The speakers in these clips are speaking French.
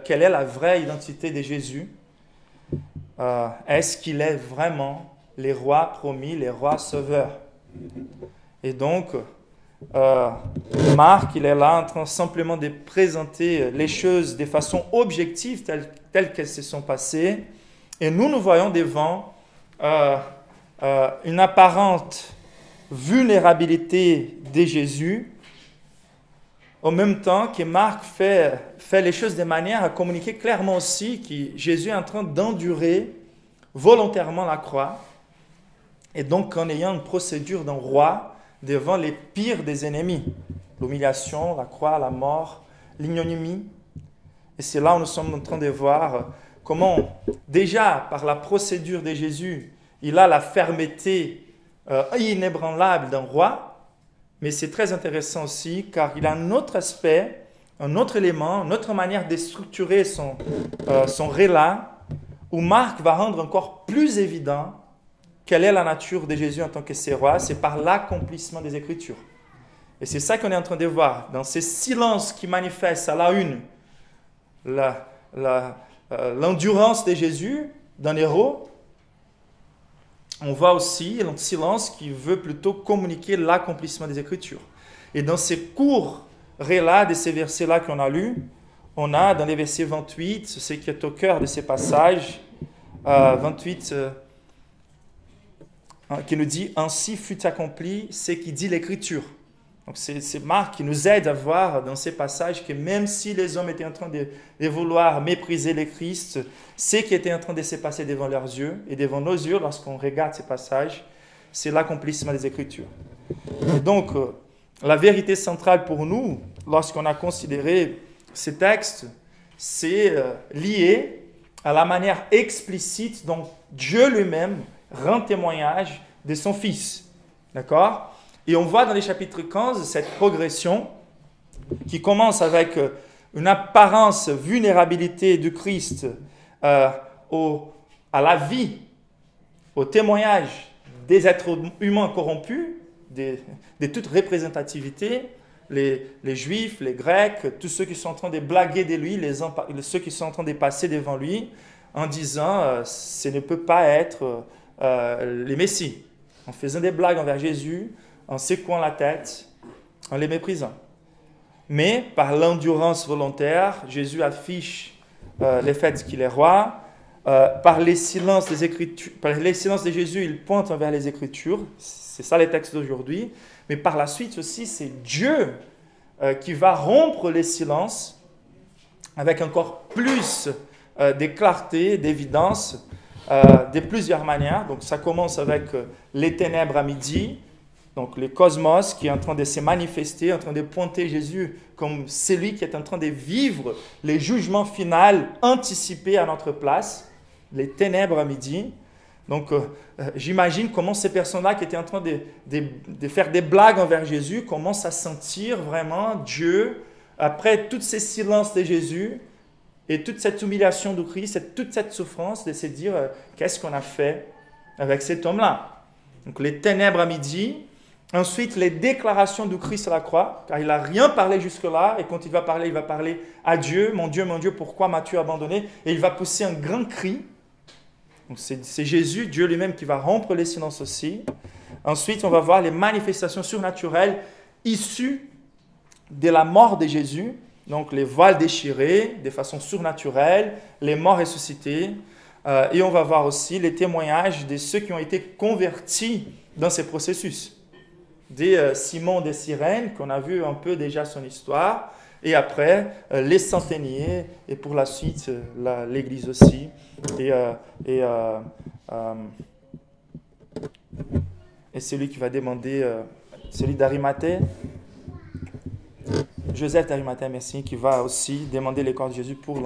quelle est la vraie identité de Jésus. Est-ce qu'il est vraiment les rois promis, les rois sauveurs? Et donc, Marc, il est là en train simplement de présenter les choses de façon objective, telles qu'elles se sont passées. Et nous voyons devant une apparente vulnérabilité de Jésus, en même temps que Marc fait les choses de manière à communiquer clairement aussi que Jésus est en train d'endurer volontairement la croix, et donc en ayant une procédure d'un roi devant les pires des ennemis, l'humiliation, la croix, la mort, l'ignominie. Et c'est là où nous sommes en train de voir comment, déjà par la procédure de Jésus, il a la fermeté inébranlable d'un roi. Mais c'est très intéressant aussi car il a un autre aspect, un autre élément, une autre manière de structurer son rélat, où Marc va rendre encore plus évident quelle est la nature de Jésus en tant que ce roi. C'est par l'accomplissement des Écritures. Et c'est ça qu'on est en train de voir. Dans ces silences qui manifestent à la une l'endurance de Jésus, d'un héros, on voit aussi un silence qui veut plutôt communiquer l'accomplissement des Écritures. Et dans ces courts relats de ces versets-là qu'on a lus, on a dans les versets 28, ce qui est au cœur de ces passages, 28, qui nous dit « Ainsi fut accompli ce qui dit l'Écriture ». Donc c'est Marc qui nous aide à voir dans ces passages que même si les hommes étaient en train de vouloir mépriser le Christ, ce qui était en train de se passer devant leurs yeux et devant nos yeux lorsqu'on regarde ces passages, c'est l'accomplissement des Écritures. Et donc, la vérité centrale pour nous, lorsqu'on a considéré ces textes, c'est lié à la manière explicite dont Dieu lui-même rend témoignage de son Fils. D'accord ? Et on voit dans les chapitres 15 cette progression qui commence avec une apparence vulnérabilité du Christ à la vie, au témoignage des êtres humains corrompus, de toute représentativité, les Juifs, les Grecs, tous ceux qui sont en train de blaguer de lui, ceux qui sont en train de passer devant lui, en disant ce ne peut pas être les Messies, en faisant des blagues envers Jésus, en secouant la tête, en les méprisant. Mais par l'endurance volontaire, Jésus affiche le fait qu'il est roi. Par les silences des Écritures, par les silences de Jésus, il pointe vers les Écritures. C'est ça les textes d'aujourd'hui. Mais par la suite aussi, c'est Dieu qui va rompre les silences avec encore plus de clarté, d'évidence, de plusieurs manières. Donc ça commence avec les ténèbres à midi, donc le cosmos qui est en train de se manifester, en train de pointer Jésus comme celui qui est en train de vivre les jugements finaux anticipés à notre place, les ténèbres à midi. Donc j'imagine comment ces personnes-là qui étaient en train de faire des blagues envers Jésus commencent à sentir vraiment Dieu, après tous ces silences de Jésus et toute cette humiliation du Christ, et toute cette souffrance, de se dire qu'est-ce qu'on a fait avec cet homme-là. Donc les ténèbres à midi. Ensuite, les déclarations du Christ à la croix, car il n'a rien parlé jusque-là, et quand il va parler à Dieu, mon Dieu, pourquoi m'as-tu abandonné? Et il va pousser un grand cri. Donc c'est Jésus, Dieu lui-même, qui va rompre les silences aussi. Ensuite, on va voir les manifestations surnaturelles issues de la mort de Jésus, donc les voiles déchirés de façon surnaturelle, les morts ressuscités, et on va voir aussi les témoignages de ceux qui ont été convertis dans ces processus. De Simon de Cyrène, qu'on a vu un peu déjà son histoire, et après les centeniers, et pour la suite l'Église aussi, et celui qui va demander, celui d'Arimathée, Joseph d'Arimathée, merci, qui va aussi demander le corps de Jésus pour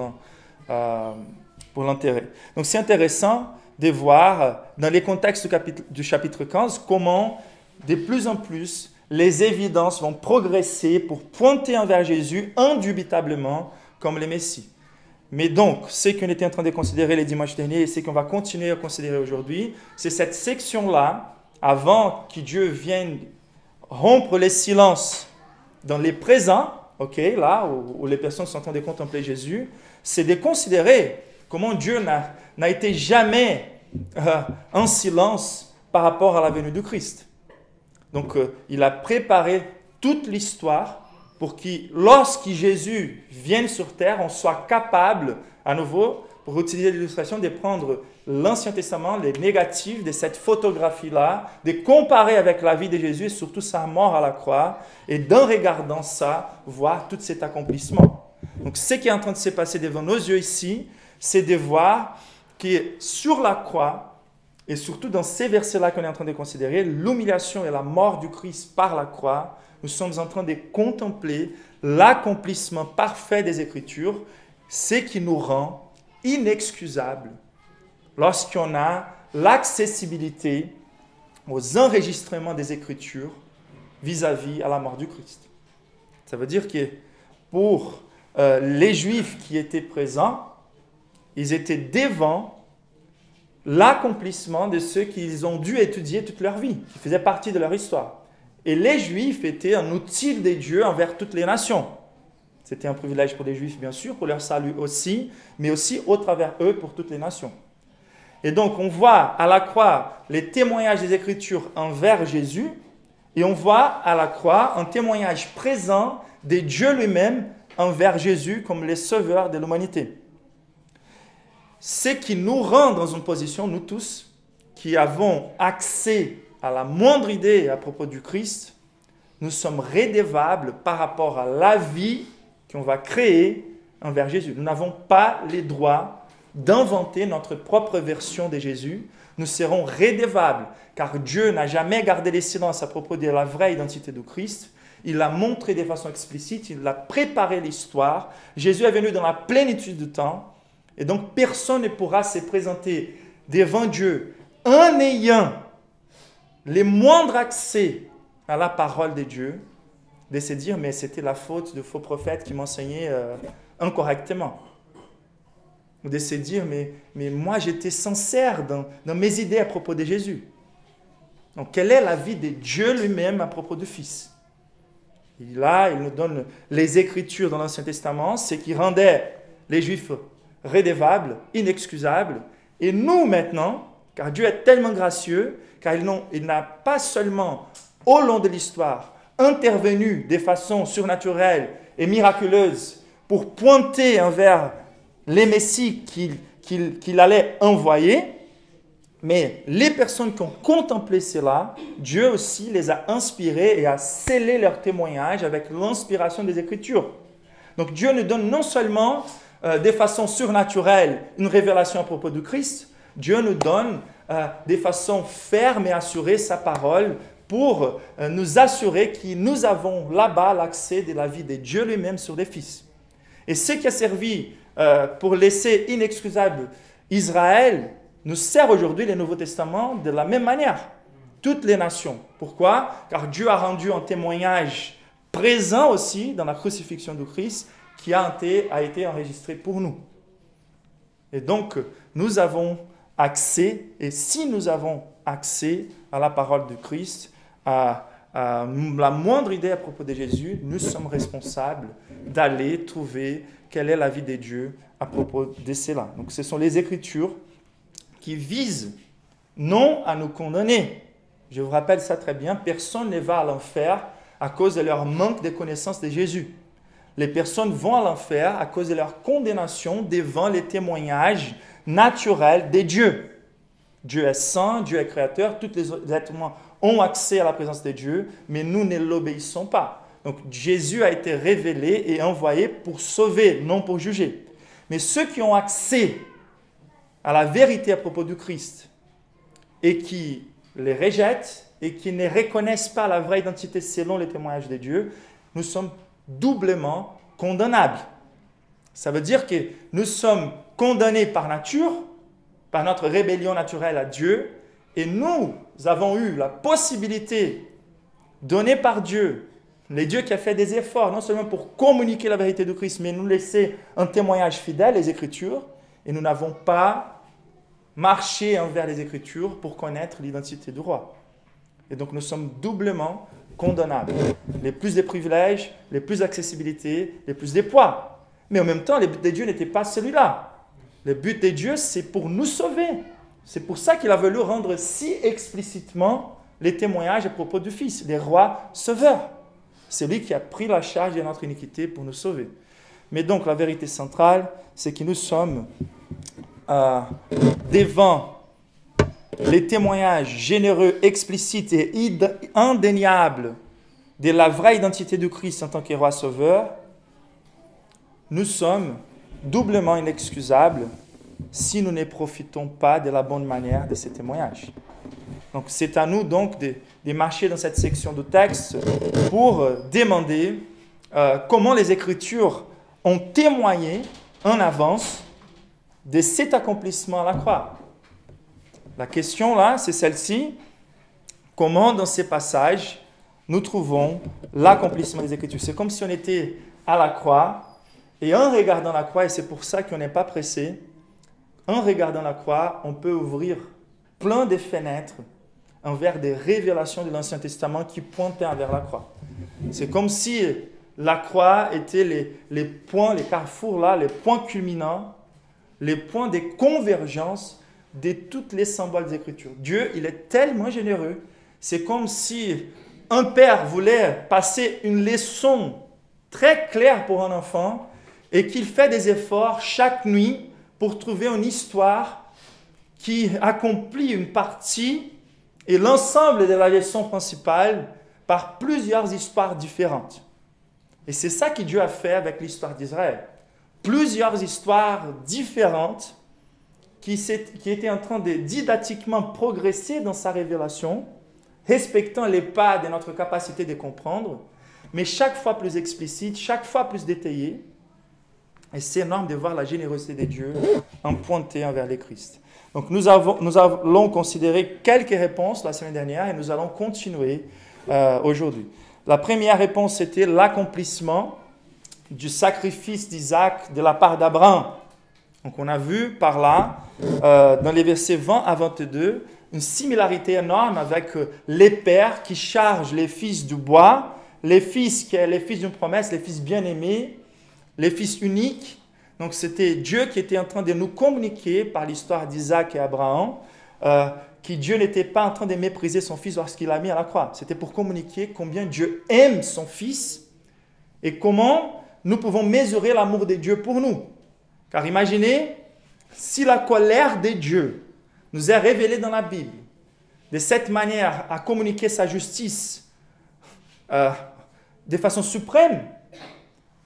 l'enterrer. Donc c'est intéressant de voir dans les contextes du chapitre 15 comment de plus en plus, les évidences vont progresser pour pointer envers Jésus indubitablement comme le Messie. Mais donc, ce qu'on était en train de considérer les dimanches derniers et ce qu'on va continuer à considérer aujourd'hui, c'est cette section-là, avant que Dieu vienne rompre les silences dans les présents, là où les personnes sont en train de contempler Jésus, c'est de considérer comment Dieu n'a été jamais en silence par rapport à la venue du Christ. Donc, il a préparé toute l'histoire pour que, lorsque Jésus vienne sur terre, on soit capable, à nouveau, pour utiliser l'illustration, de prendre l'Ancien Testament, les négatifs de cette photographie-là, de comparer avec la vie de Jésus et surtout sa mort à la croix, et d'en regardant ça, voir tout cet accomplissement. Donc, ce qui est en train de se passer devant nos yeux ici, c'est de voir que sur la croix, et surtout dans ces versets-là qu'on est en train de considérer, l'humiliation et la mort du Christ par la croix, nous sommes en train de contempler l'accomplissement parfait des Écritures, ce qui nous rend inexcusables lorsqu'on a l'accessibilité aux enregistrements des Écritures vis-à-vis à la mort du Christ. Ça veut dire que pour les Juifs qui étaient présents, ils étaient devant l'accomplissement de ce qu'ils ont dû étudier toute leur vie, qui faisait partie de leur histoire. Et les Juifs étaient un outil de Dieu envers toutes les nations. C'était un privilège pour les Juifs, bien sûr, pour leur salut aussi, mais aussi au travers eux pour toutes les nations. Et donc, on voit à la croix les témoignages des Écritures envers Jésus, et on voit à la croix un témoignage présent de Dieu lui-même envers Jésus comme le sauveur de l'humanité. Ce qui nous rend dans une position, nous tous, qui avons accès à la moindre idée à propos du Christ, nous sommes redevables par rapport à la vie qu'on va créer envers Jésus. Nous n'avons pas les droits d'inventer notre propre version de Jésus. Nous serons redevables, car Dieu n'a jamais gardé les silences à propos de la vraie identité du Christ. Il l'a montré de façon explicite, il a préparé l'histoire. Jésus est venu dans la plénitude du temps. Et donc, personne ne pourra se présenter devant Dieu en ayant les moindres accès à la parole de Dieu, de se dire, mais c'était la faute de faux prophètes qui m'enseignaient incorrectement. Ou de se dire, mais moi j'étais sincère dans mes idées à propos de Jésus. Donc, quelle est la vie de Dieu lui-même à propos du Fils? Et là, il nous donne les Écritures dans l'Ancien Testament, ce qui rendait les Juifs redevables, inexcusables. Et nous maintenant, car Dieu est tellement gracieux, car il n'a pas seulement, au long de l'histoire, intervenu de façon surnaturelle et miraculeuse pour pointer envers les Messies qu'il allait envoyer, mais les personnes qui ont contemplé cela, Dieu aussi les a inspirés et a scellé leur témoignage avec l'inspiration des Écritures. Donc Dieu nous donne non seulement de façon surnaturelle une révélation à propos du Christ, Dieu nous donne de façon ferme et assurée sa parole pour nous assurer que nous avons là-bas l'accès de la vie de Dieu lui-même sur les fils. Et ce qui a servi pour laisser inexcusable Israël nous sert aujourd'hui le Nouveau Testament de la même manière. Toutes les nations. Pourquoi? Car Dieu a rendu un témoignage présent aussi dans la crucifixion du Christ qui a été enregistré pour nous. Et donc, nous avons accès, et si nous avons accès à la parole du Christ, à la moindre idée à propos de Jésus, nous sommes responsables d'aller trouver quelle est la vie de Dieu à propos de cela. Donc, ce sont les Écritures qui visent non à nous condamner. Je vous rappelle ça très bien, personne ne va à l'enfer à cause de leur manque de connaissance de Jésus. Les personnes vont à l'enfer à cause de leur condamnation devant les témoignages naturels de Dieu. Dieu est saint, Dieu est créateur, tous les êtres humains ont accès à la présence de Dieu, mais nous ne l'obéissons pas. Donc Jésus a été révélé et envoyé pour sauver, non pour juger. Mais ceux qui ont accès à la vérité à propos du Christ et qui les rejettent et qui ne reconnaissent pas la vraie identité selon les témoignages de Dieu, nous sommes doublement condamnables. Ça veut dire que nous sommes condamnés par nature, par notre rébellion naturelle à Dieu, et nous avons eu la possibilité donnée par Dieu, le Dieu qui a fait des efforts, non seulement pour communiquer la vérité du Christ, mais nous laisser un témoignage fidèle, les Écritures, et nous n'avons pas marché envers les Écritures pour connaître l'identité du roi. Et donc nous sommes doublement condamnables. Les plus de privilèges, les plus d'accessibilité, les plus de poids. Mais en même temps, le but de Dieu n'était pas celui-là. Le but de Dieu, c'est pour nous sauver. C'est pour ça qu'il a voulu rendre si explicitement les témoignages à propos du Fils, les rois sauveurs. C'est lui qui a pris la charge de notre iniquité pour nous sauver. Mais donc, la vérité centrale, c'est que nous sommes devant les témoignages généreux, explicites et indéniables de la vraie identité du Christ en tant que roi sauveur. Nous sommes doublement inexcusables si nous ne profitons pas de la bonne manière de ces témoignages. Donc, c'est à nous donc de marcher dans cette section du texte pour demander comment les Écritures ont témoigné en avance de cet accomplissement à la croix. La question là, c'est celle-ci. Comment dans ces passages nous trouvons l'accomplissement des Écritures? C'est comme si on était à la croix et en regardant la croix, et c'est pour ça qu'on n'est pas pressé, en regardant la croix, on peut ouvrir plein de fenêtres envers des révélations de l'Ancien Testament qui pointaient vers la croix. C'est comme si la croix était les points, les carrefours là, les points culminants, les points de convergence de toutes les symboles des Écritures. Dieu, il est tellement généreux. C'est comme si un père voulait passer une leçon très claire pour un enfant et qu'il fait des efforts chaque nuit pour trouver une histoire qui accomplit une partie et l'ensemble de la leçon principale par plusieurs histoires différentes. Et c'est ça que Dieu a fait avec l'histoire d'Israël. Plusieurs histoires différentes qui étaient en train de didactiquement progresser dans sa révélation, respectant les pas de notre capacité de comprendre, mais chaque fois plus explicite, chaque fois plus détaillée. Et c'est énorme de voir la générosité de Dieu en pointant vers le Christ. Donc nous allons considérer quelques réponses la semaine dernière et nous allons continuer aujourd'hui. La première réponse, c'était l'accomplissement du sacrifice d'Isaac de la part d'Abraham. Donc on a vu par là, dans les versets 20 à 22, une similarité énorme avec les pères qui chargent les fils du bois, les fils d'une promesse, les fils bien-aimés, les fils uniques. Donc c'était Dieu qui était en train de nous communiquer par l'histoire d'Isaac et Abraham, que Dieu n'était pas en train de mépriser son fils lorsqu'il l'a mis à la croix. C'était pour communiquer combien Dieu aime son fils et comment nous pouvons mesurer l'amour de Dieu pour nous. Car imaginez, si la colère de Dieu nous est révélée dans la Bible, de cette manière à communiquer sa justice de façon suprême,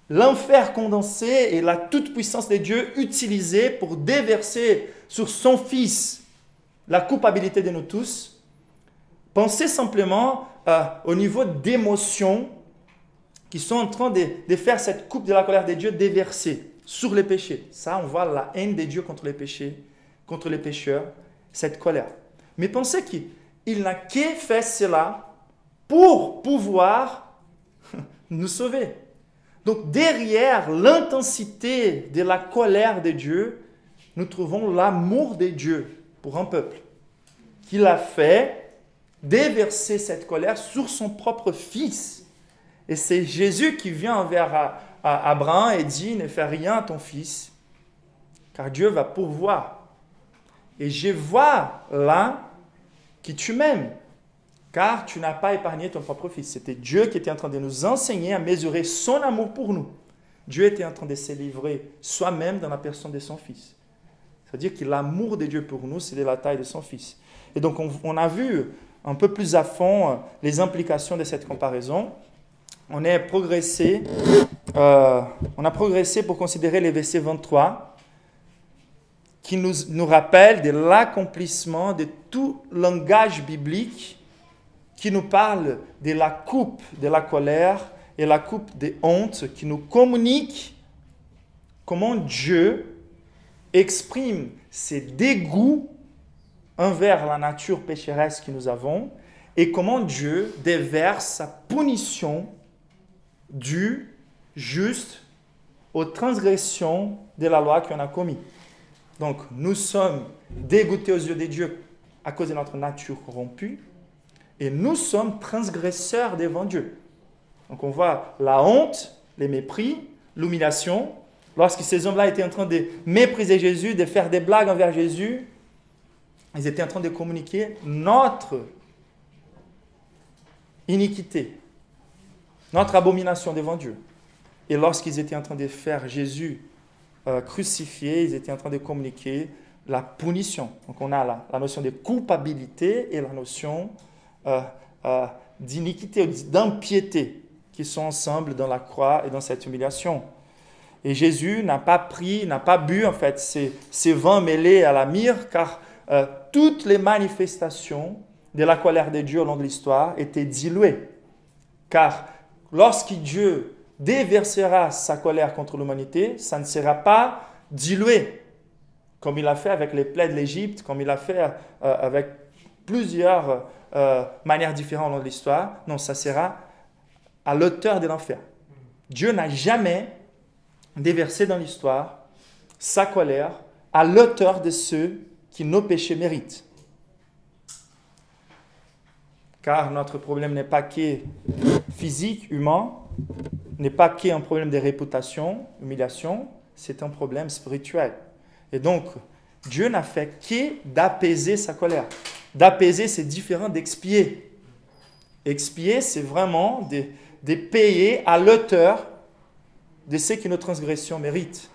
l'enfer condensé et la toute-puissance de Dieu utilisée pour déverser sur son Fils la culpabilité de nous tous, pensez simplement au niveau d'émotions qui sont en train de faire cette coupe de la colère de Dieu déverser sur les péchés. Ça, on voit la haine de Dieu contre les péchés, contre les pécheurs, cette colère. Mais pensez qu'il n'a que fait cela pour pouvoir nous sauver. Donc, derrière l'intensité de la colère de Dieu, nous trouvons l'amour de Dieu pour un peuple, qu'il a fait déverser cette colère sur son propre Fils. Et c'est Jésus qui vient vers Abraham et dit « Ne fais rien à ton fils, car Dieu va pourvoir. Et je vois là que tu m'aimes, car tu n'as pas épargné ton propre fils. » C'était Dieu qui était en train de nous enseigner à mesurer son amour pour nous. Dieu était en train de se livrer soi-même dans la personne de son fils. C'est-à-dire que l'amour de Dieu pour nous, c'est de la taille de son fils. Et donc, on a vu un peu plus à fond les implications de cette comparaison. On a progressé pour considérer les versets 23 qui nous rappellent de l'accomplissement de tout langage biblique qui nous parle de la coupe de la colère et la coupe des hontes, qui nous communique comment Dieu exprime ses dégoûts envers la nature pécheresse que nous avons et comment Dieu déverse sa punition due, juste, aux transgressions de la loi qu'on a commis. Donc, nous sommes dégoûtés aux yeux de Dieu à cause de notre nature corrompue et nous sommes transgresseurs devant Dieu. Donc, on voit la honte, les mépris, l'humiliation lorsque ces hommes-là étaient en train de mépriser Jésus, de faire des blagues envers Jésus, ils étaient en train de communiquer notre iniquité, notre abomination devant Dieu. Et lorsqu'ils étaient en train de faire Jésus crucifié, ils étaient en train de communiquer la punition. Donc on a la notion de culpabilité et la notion d'iniquité, d'impiété, qui sont ensemble dans la croix et dans cette humiliation. Et Jésus n'a pas bu en fait ces vins mêlés à la myrrhe, car toutes les manifestations de la colère de Dieu au long de l'histoire étaient diluées. Car lorsque Dieu déversera sa colère contre l'humanité, ça ne sera pas dilué, comme il a fait avec les plaies de l'Égypte, comme il a fait avec plusieurs manières différentes au long de l'histoire. Non, ça sera à l'auteur de l'enfer. Dieu n'a jamais déversé dans l'histoire sa colère à l'auteur de ceux qui nos péchés méritent. Car notre problème n'est pas que physique, humain, n'est pas qu'un problème de réputation, humiliation, c'est un problème spirituel. Et donc, Dieu n'a fait que d'apaiser sa colère. D'apaiser, c'est différent d'expier. Expier, c'est vraiment de payer à l'auteur de ce que nos transgressions méritent.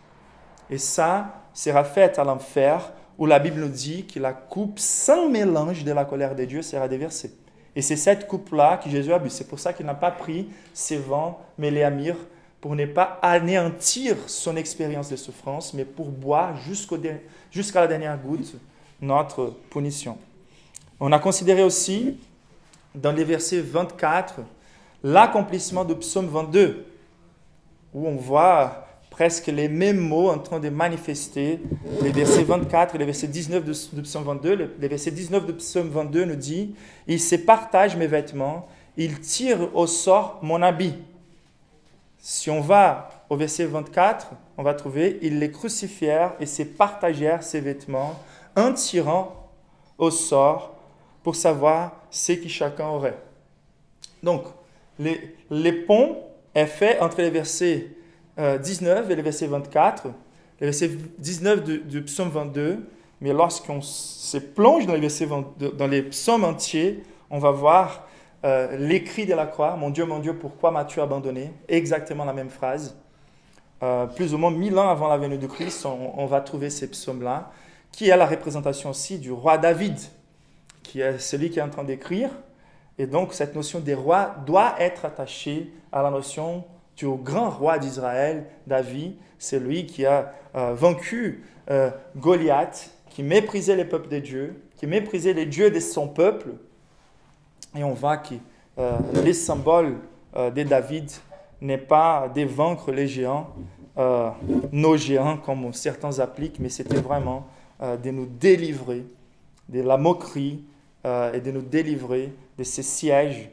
Et ça sera fait à l'enfer, où la Bible nous dit que la coupe sans mélange de la colère de Dieu sera déversée. Et c'est cette coupe-là que Jésus a bu. C'est pour ça qu'il n'a pas pris ces vins mêlés à myrrhe, pour ne pas anéantir son expérience de souffrance, mais pour boire jusqu'à la dernière goutte notre punition. On a considéré aussi, dans les versets 24, l'accomplissement du psaume 22, où on voit presque les mêmes mots en train de manifester. Les versets 24 et les versets 19 du psaume 22. Les versets 19 du psaume 22 nous dit « Il se partage mes vêtements, il tire au sort mon habit. » Si on va au verset 24, on va trouver « Ils les crucifièrent et se partagèrent ses vêtements en tirant au sort pour savoir ce que chacun aurait. » Donc, les ponts est fait entre les versets 19 et le verset 24, le verset 19 du psaume 22, mais lorsqu'on se plonge dans dans les psaumes entiers, on va voir l'écrit de la croix, mon Dieu, pourquoi m'as-tu abandonné? Exactement la même phrase. Plus ou moins 1000 ans avant la venue de Christ, on va trouver ces psaumes-là, qui est la représentation aussi du roi David, qui est celui qui est en train d'écrire. Et donc, cette notion des rois doit être attachée à la notion du grand roi d'Israël, David. C'est lui qui a vaincu Goliath, qui méprisait les peuples de Dieu, qui méprisait les dieux de son peuple. Et on voit que les symboles de David n'est pas de vaincre les géants, nos géants, comme certains appliquent, mais c'était vraiment de nous délivrer de la moquerie et de nous délivrer de ces sièges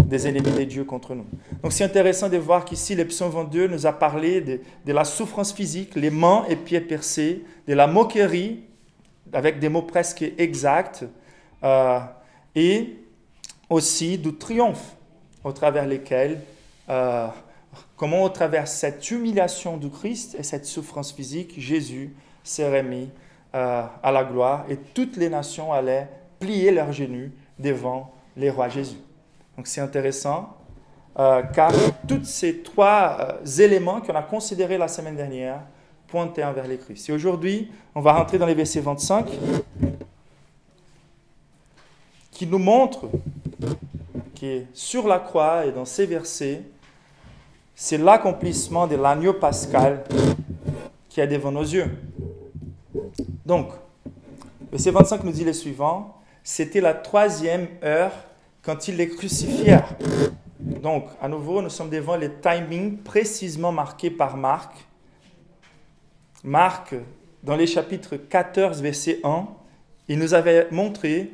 des ennemis de Dieu contre nous. Donc c'est intéressant de voir qu'ici, le psaume 22 nous a parlé de la souffrance physique, les mains et pieds percés, de la moquerie, avec des mots presque exacts, et aussi du triomphe au travers lesquels, comment au travers cette humiliation du Christ et cette souffrance physique, Jésus s'est remis à la gloire et toutes les nations allaient plier leurs genoux devant les rois Jésus. Donc c'est intéressant car tous ces trois éléments qu'on a considérés la semaine dernière pointaient vers le Christ. Et aujourd'hui, on va rentrer dans les versets 25 qui nous montrent que sur la croix et dans ces versets, c'est l'accomplissement de l'agneau pascal qui est devant nos yeux. Donc, verset 25 nous dit le suivant, c'était la 3e heure quand ils les crucifièrent. Donc, à nouveau, nous sommes devant le timing précisément marqué par Marc. Marc, dans les chapitres 14, verset 1, il nous avait montré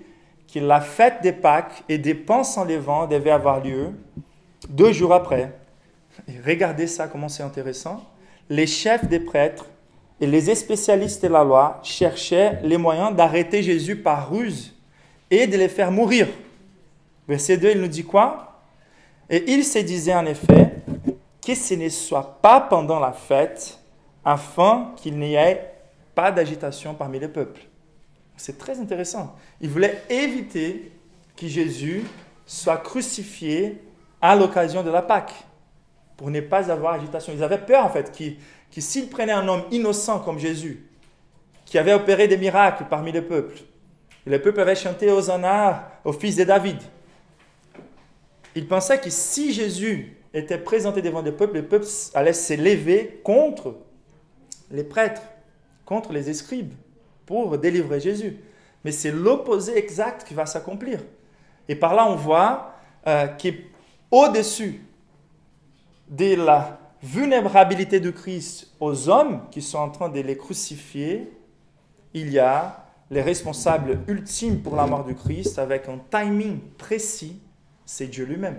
que la fête des Pâques et des pains sans levain devait avoir lieu 2 jours après. Et regardez ça, comment c'est intéressant. Les chefs des prêtres et les spécialistes de la loi cherchaient les moyens d'arrêter Jésus par ruse et de les faire mourir. Verset 2, il nous dit quoi? Et il se disait en effet que ce ne soit pas pendant la fête afin qu'il n'y ait pas d'agitation parmi les peuples. C'est très intéressant. Il voulait éviter que Jésus soit crucifié à l'occasion de la Pâque, pour ne pas avoir agitation. Ils avaient peur, en fait, que s'ils prenaient un homme innocent comme Jésus, qui avait opéré des miracles parmi les peuples, et les peuples avaient chanté Hosanna au fils de David, ils pensaient que si Jésus était présenté devant les peuples allaient s'élever contre les prêtres, contre les scribes, pour délivrer Jésus. Mais c'est l'opposé exact qui va s'accomplir. Et par là, on voit qu'au-dessus de la vulnérabilité de Christ aux hommes qui sont en train de les crucifier, il y a les responsables ultimes pour la mort du Christ avec un timing précis, c'est Dieu lui-même.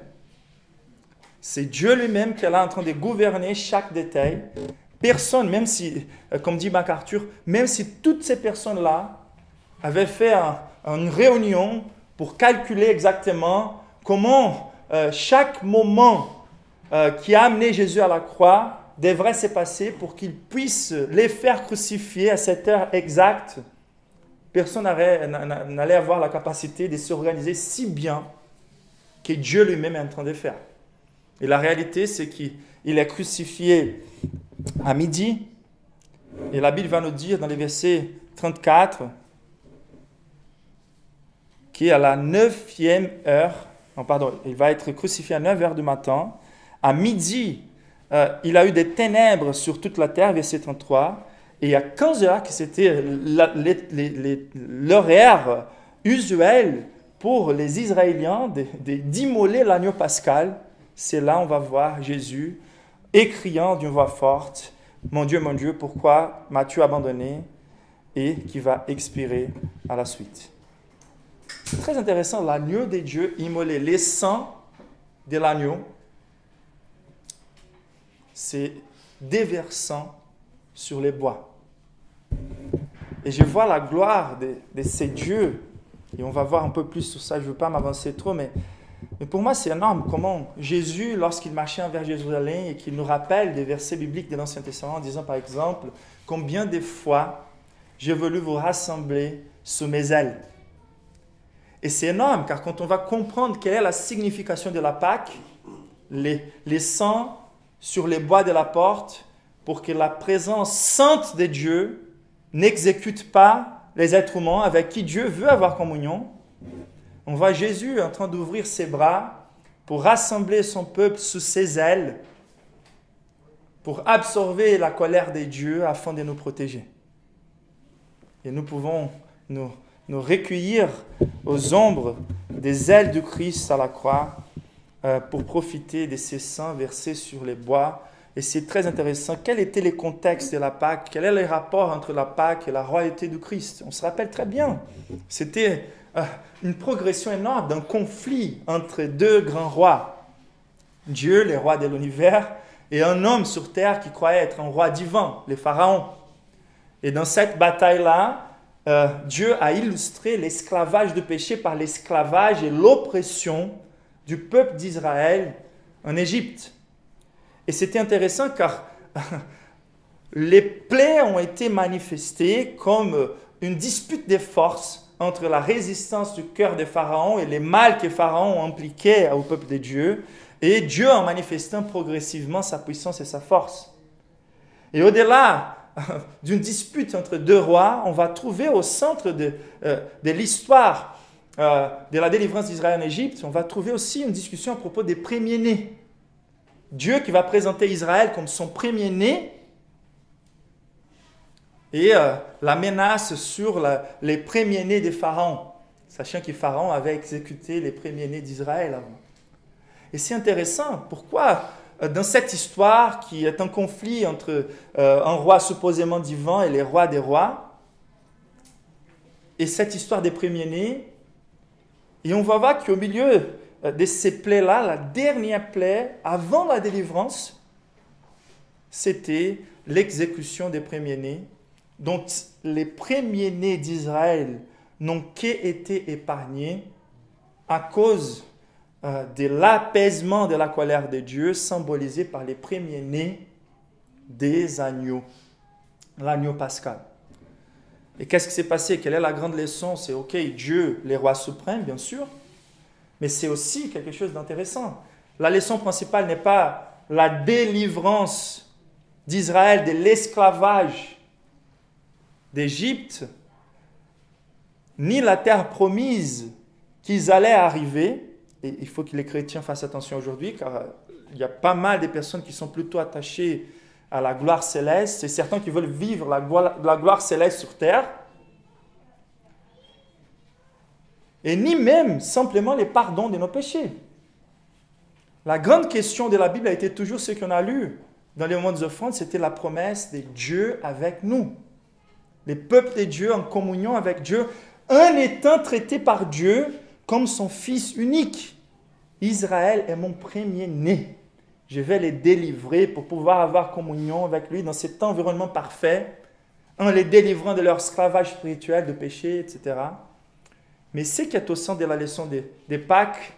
C'est Dieu lui-même qui est là en train de gouverner chaque détail. Personne, même si, comme dit MacArthur, même si toutes ces personnes-là avaient fait une réunion pour calculer exactement comment chaque moment qui a amené Jésus à la croix devrait se passer pour qu'il puisse les faire crucifier à cette heure exacte, personne n'allait avoir la capacité de s'organiser si bien que Dieu lui-même est en train de faire. Et la réalité, c'est qu'il est crucifié à midi. Et la Bible va nous dire dans les versets 34 qu'à la 9e heure, il va être crucifié à 9 heures du matin. À midi, il a eu des ténèbres sur toute la terre, verset 33. Et à 15 heures, que c'était l'horaire usuel pour les Israéliens d'immoler l'agneau pascal, c'est là on va voir Jésus écriant d'une voix forte, « Mon Dieu, pourquoi m'as-tu abandonné ?» et qui va expirer à la suite. C'est très intéressant, l'agneau de Dieu immolé, les sang de l'agneau, c'est déversant sur les bois. Et je vois la gloire de ces dieux, et on va voir un peu plus sur ça, je ne veux pas m'avancer trop, mais pour moi c'est énorme comment Jésus, lorsqu'il marchait envers Jérusalem et qu'il nous rappelle des versets bibliques de l'Ancien Testament en disant par exemple, combien de fois j'ai voulu vous rassembler sous mes ailes. Et c'est énorme, car quand on va comprendre quelle est la signification de la Pâque, les sangs sur les bois de la porte, pour que la présence sainte de Dieu n'exécute pas les êtres humains avec qui Dieu veut avoir communion. On voit Jésus en train d'ouvrir ses bras pour rassembler son peuple sous ses ailes, pour absorber la colère de Dieu afin de nous protéger. Et nous pouvons nous recueillir aux ombres des ailes du Christ à la croix pour profiter de ces saints versés sur les bois. Et c'est très intéressant. Quel était le contexte de la Pâque? Quel est le rapport entre la Pâque et la royauté du Christ? On se rappelle très bien. C'était une progression énorme d'un conflit entre deux grands rois. Dieu, le roi de l'univers, et un homme sur terre qui croyait être un roi divin, le Pharaon. Et dans cette bataille-là, Dieu a illustré l'esclavage du péché par l'esclavage et l'oppression du peuple d'Israël en Égypte. Et c'était intéressant car les plaies ont été manifestées comme une dispute des forces entre la résistance du cœur de Pharaon et les mal que Pharaon impliquait au peuple de Dieu, et Dieu en manifestant progressivement sa puissance et sa force. Et au-delà d'une dispute entre deux rois, on va trouver au centre de l'histoire de la délivrance d'Israël en Égypte, on va trouver aussi une discussion à propos des premiers-nés. Dieu qui va présenter Israël comme son premier-né et la menace sur les premiers-nés des pharaons, sachant que Pharaon avait exécuté les premiers-nés d'Israël avant. Et c'est intéressant, pourquoi dans cette histoire qui est un conflit entre un roi supposément divin et les rois des rois, et cette histoire des premiers-nés, et on va voir qu'au milieu de ces plaies-là, la dernière plaie avant la délivrance, c'était l'exécution des premiers-nés, dont les premiers-nés d'Israël n'ont qu'été épargnés à cause de l'apaisement de la colère de Dieu, symbolisé par les premiers-nés des agneaux l'agneau pascal. Et qu'est-ce qui s'est passé? Quelle est la grande leçon? C'est ok, Dieu, les rois suprêmes, bien sûr, mais c'est aussi quelque chose d'intéressant. La leçon principale n'est pas la délivrance d'Israël de l'esclavage d'Égypte, ni la terre promise qu'ils allaient arriver. Et il faut que les chrétiens fassent attention aujourd'hui, car il y a pas mal de personnes qui sont plutôt attachées à la gloire céleste. C'est certains qui veulent vivre la gloire céleste sur terre. Et ni même simplement les pardons de nos péchés. La grande question de la Bible a été toujours ce qu'on a lu dans les moments des offrandes, c'était la promesse de Dieu avec nous. Les peuples de Dieu en communion avec Dieu, un étant traité par Dieu comme son fils unique. Israël est mon premier-né. Je vais les délivrer pour pouvoir avoir communion avec lui dans cet environnement parfait, en les délivrant de leur esclavage spirituel, de péché, etc. Mais ce qui est au centre de la leçon des Pâques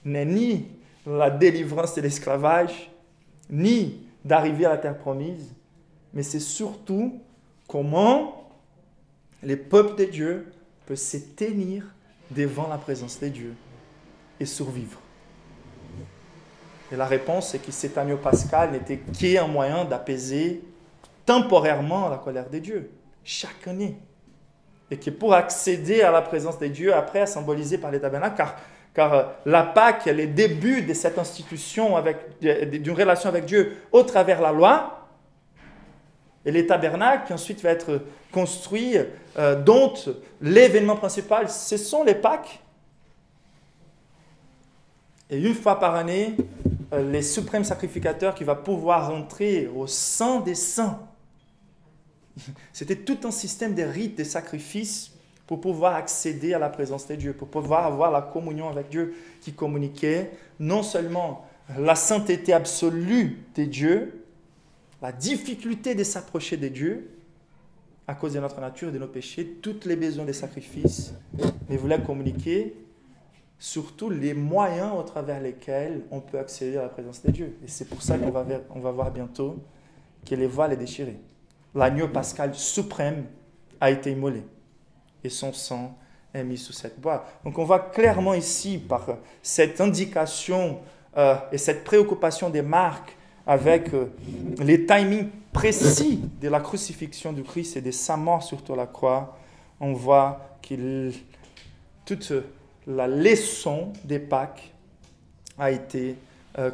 n'est ni la délivrance de l'esclavage, ni d'arriver à la terre promise, mais c'est surtout comment les peuples de Dieu peuvent se tenir devant la présence de Dieu et survivre. Et la réponse, c'est que cet agneau pascal n'était qu'un moyen d'apaiser temporairement la colère de Dieu, chaque année. Et que pour accéder à la présence de Dieu, après, symbolisée par les tabernacles, car la Pâque est le début de cette institution, d'une relation avec Dieu au travers la loi, et les tabernacles qui ensuite va être construits, dont l'événement principal, ce sont les Pâques. Et une fois par année, les suprêmes sacrificateurs qui va pouvoir rentrer au Saint des Saints. C'était tout un système de rites, de sacrifices pour pouvoir accéder à la présence de Dieu, pour pouvoir avoir la communion avec Dieu qui communiquait non seulement la sainteté absolue de Dieu, la difficulté de s'approcher de Dieu à cause de notre nature et de nos péchés, toutes les besoins des sacrifices, mais voulait communiquer surtout les moyens au travers lesquels on peut accéder à la présence de Dieu. Et c'est pour ça qu'on va voir bientôt que les voiles est déchiré. L'agneau pascal suprême a été immolé et son sang est mis sous cette boîte. Donc on voit clairement ici, par cette indication et cette préoccupation des Marcs avec les timings précis de la crucifixion du Christ et de sa mort sur la croix, on voit que toute la leçon des Pâques a été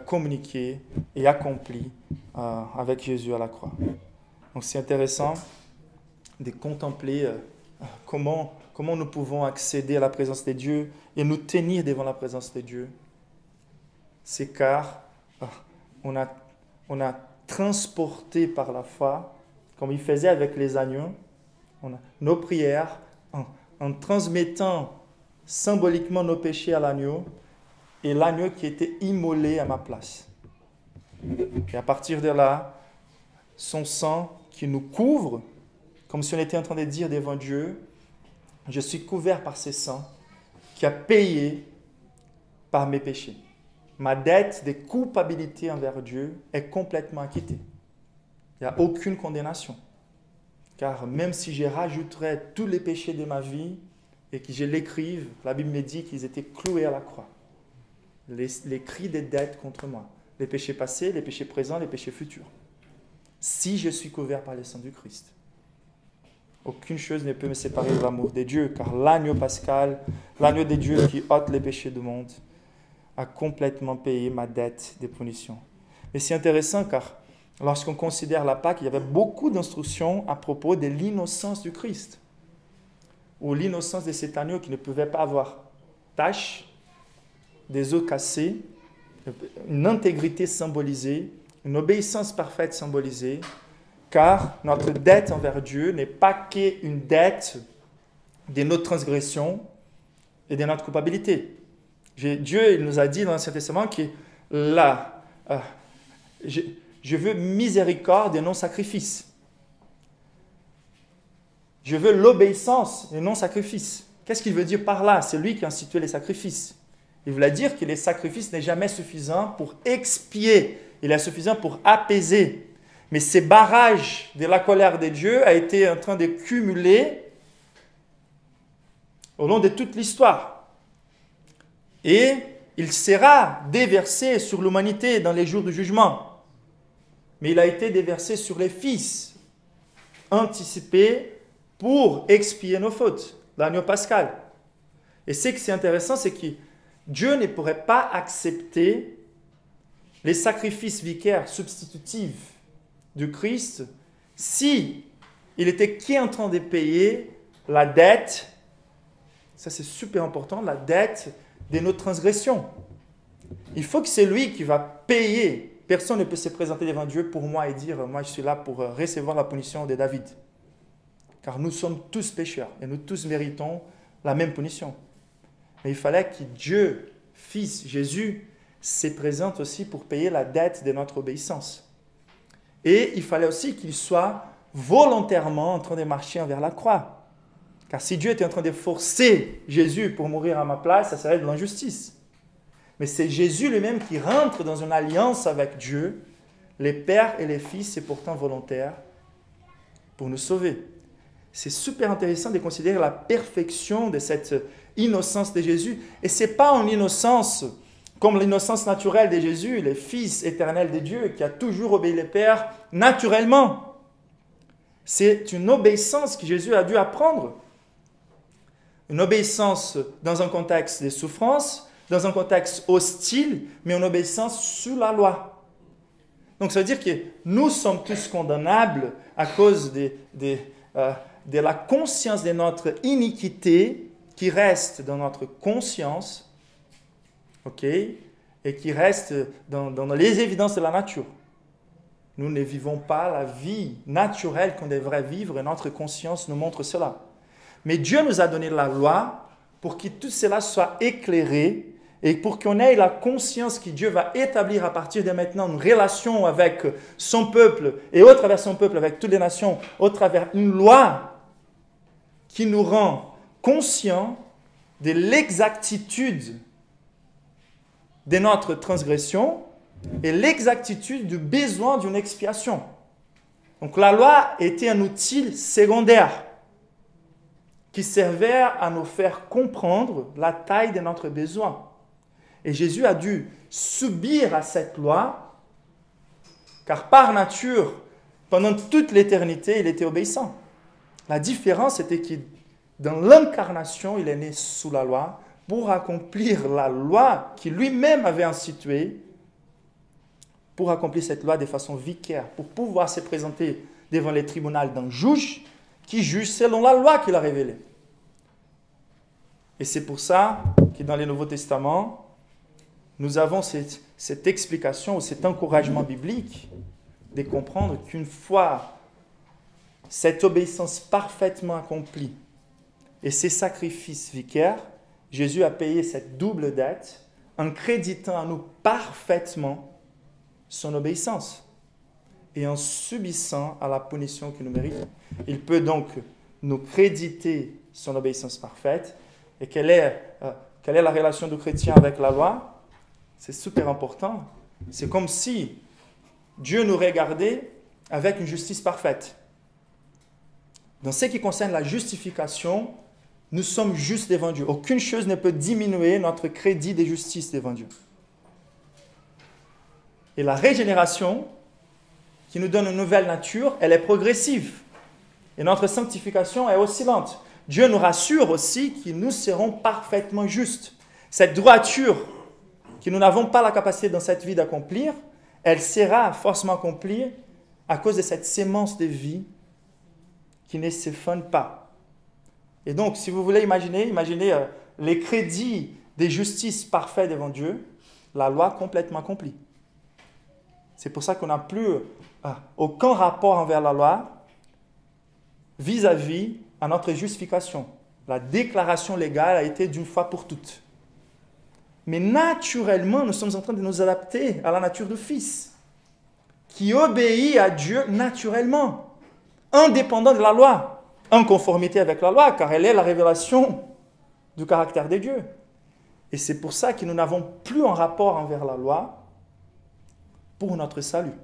communiquée et accomplie avec Jésus à la croix. Donc c'est intéressant de contempler comment nous pouvons accéder à la présence de Dieu et nous tenir devant la présence de Dieu. C'est car on a transporté par la foi, comme il faisait avec les agneaux, nos prières en transmettant symboliquement nos péchés à l'agneau et l'agneau qui était immolé à ma place. Et à partir de là, son sang qui nous couvre, comme si on était en train de dire devant Dieu, je suis couvert par ce sang qui a payé par mes péchés. Ma dette de culpabilité envers Dieu est complètement acquittée. Il n'y a aucune condamnation. Car même si je rajouterais tous les péchés de ma vie et que je l'écrive, la Bible me dit qu'ils étaient cloués à la croix. Les cris des dettes contre moi. Les péchés passés, les péchés présents, les péchés futurs. Si je suis couvert par le sang du Christ. Aucune chose ne peut me séparer de l'amour de Dieu, car l'agneau pascal, l'agneau de Dieu qui ôte les péchés du monde, a complètement payé ma dette de punition. Mais c'est intéressant car lorsqu'on considère la Pâque, il y avait beaucoup d'instructions à propos de l'innocence du Christ, ou l'innocence de cet agneau qui ne pouvait pas avoir tache, des os cassés, une intégrité symbolisée, une obéissance parfaite symbolisée, car notre dette envers Dieu n'est pas qu'une dette de notre transgression et de notre culpabilité. Dieu il nous a dit dans l'Ancien Testament que là, je veux miséricorde et non sacrifice. Je veux l'obéissance et non sacrifice. Qu'est-ce qu'il veut dire par là? C'est lui qui a institué les sacrifices. Il voulait dire que les sacrifices n'est jamais suffisant pour expier. Il est suffisant pour apaiser. Mais ces barrages de la colère de Dieu a été en train de cumuler au long de toute l'histoire. Et il sera déversé sur l'humanité dans les jours du jugement. Mais il a été déversé sur les fils, anticipé pour expier nos fautes, l'agneau pascal. Et ce qui est intéressant, c'est que Dieu ne pourrait pas accepter les sacrifices vicaires substitutifs du Christ si il était qui en train de payer la dette, ça c'est super important, la dette de nos transgressions. Il faut que c'est lui qui va payer. Personne ne peut se présenter devant Dieu pour moi et dire, moi je suis là pour recevoir la punition de David. Car nous sommes tous pécheurs et nous tous méritons la même punition. Mais il fallait que Dieu, Fils, Jésus, se présente aussi pour payer la dette de notre obéissance. Et il fallait aussi qu'il soit volontairement en train de marcher envers la croix. Car si Dieu était en train de forcer Jésus pour mourir à ma place, ça serait de l'injustice. Mais c'est Jésus lui-même qui rentre dans une alliance avec Dieu, les pères et les fils, et pourtant volontaire, pour nous sauver. C'est super intéressant de considérer la perfection de cette innocence de Jésus. Et ce n'est pas une innocence comme l'innocence naturelle de Jésus, le Fils éternel de Dieu, qui a toujours obéi les pères naturellement. C'est une obéissance que Jésus a dû apprendre. Une obéissance dans un contexte de souffrance, dans un contexte hostile, mais une obéissance sous la loi. Donc ça veut dire que nous sommes tous condamnables à cause de la conscience de notre iniquité qui reste dans notre conscience, ok, et qui reste dans les évidences de la nature. Nous ne vivons pas la vie naturelle qu'on devrait vivre et notre conscience nous montre cela. Mais Dieu nous a donné la loi pour que tout cela soit éclairé et pour qu'on ait la conscience que Dieu va établir à partir de maintenant une relation avec son peuple et au travers son peuple, avec toutes les nations, au travers une loi qui nous rend conscients de l'exactitude de notre transgression et l'exactitude du besoin d'une expiation. Donc la loi était un outil secondaire qui servait à nous faire comprendre la taille de notre besoin. Et Jésus a dû subir à cette loi, car par nature, pendant toute l'éternité, il était obéissant. La différence était que dans l'incarnation, il est né sous la loi pour accomplir la loi qu'il lui-même avait instituée, pour accomplir cette loi de façon vicaire, pour pouvoir se présenter devant les tribunaux d'un juge qui juge selon la loi qu'il a révélée. Et c'est pour ça que dans le Nouveau Testament, nous avons cette explication ou cet encouragement biblique de comprendre qu'une fois cette obéissance parfaitement accomplie et ces sacrifices vicaires, Jésus a payé cette double dette en créditant à nous parfaitement son obéissance et en subissant à la punition que nous méritons. Il peut donc nous créditer son obéissance parfaite. Et quelle est la relation du chrétien avec la loi? C'est super important. C'est comme si Dieu nous regardait avec une justice parfaite. Dans ce qui concerne la justification, nous sommes justes devant Dieu. Aucune chose ne peut diminuer notre crédit de justice devant Dieu. Et la régénération, qui nous donne une nouvelle nature, elle est progressive. Et notre sanctification est oscillante. Dieu nous rassure aussi que nous serons parfaitement justes. Cette droiture que nous n'avons pas la capacité dans cette vie d'accomplir, elle sera forcément accomplie à cause de cette sémence de vie qui ne s'effondre pas. Et donc, si vous voulez imaginez les crédits des justices parfaites devant Dieu, la loi complètement accomplie. C'est pour ça qu'on n'a plus aucun rapport envers la loi vis-à-vis à notre justification. La déclaration légale a été d'une fois pour toutes. Mais naturellement, nous sommes en train de nous adapter à la nature du Fils, qui obéit à Dieu naturellement, indépendant de la loi, en conformité avec la loi, car elle est la révélation du caractère de Dieu. Et c'est pour ça que nous n'avons plus un rapport envers la loi pour notre salut.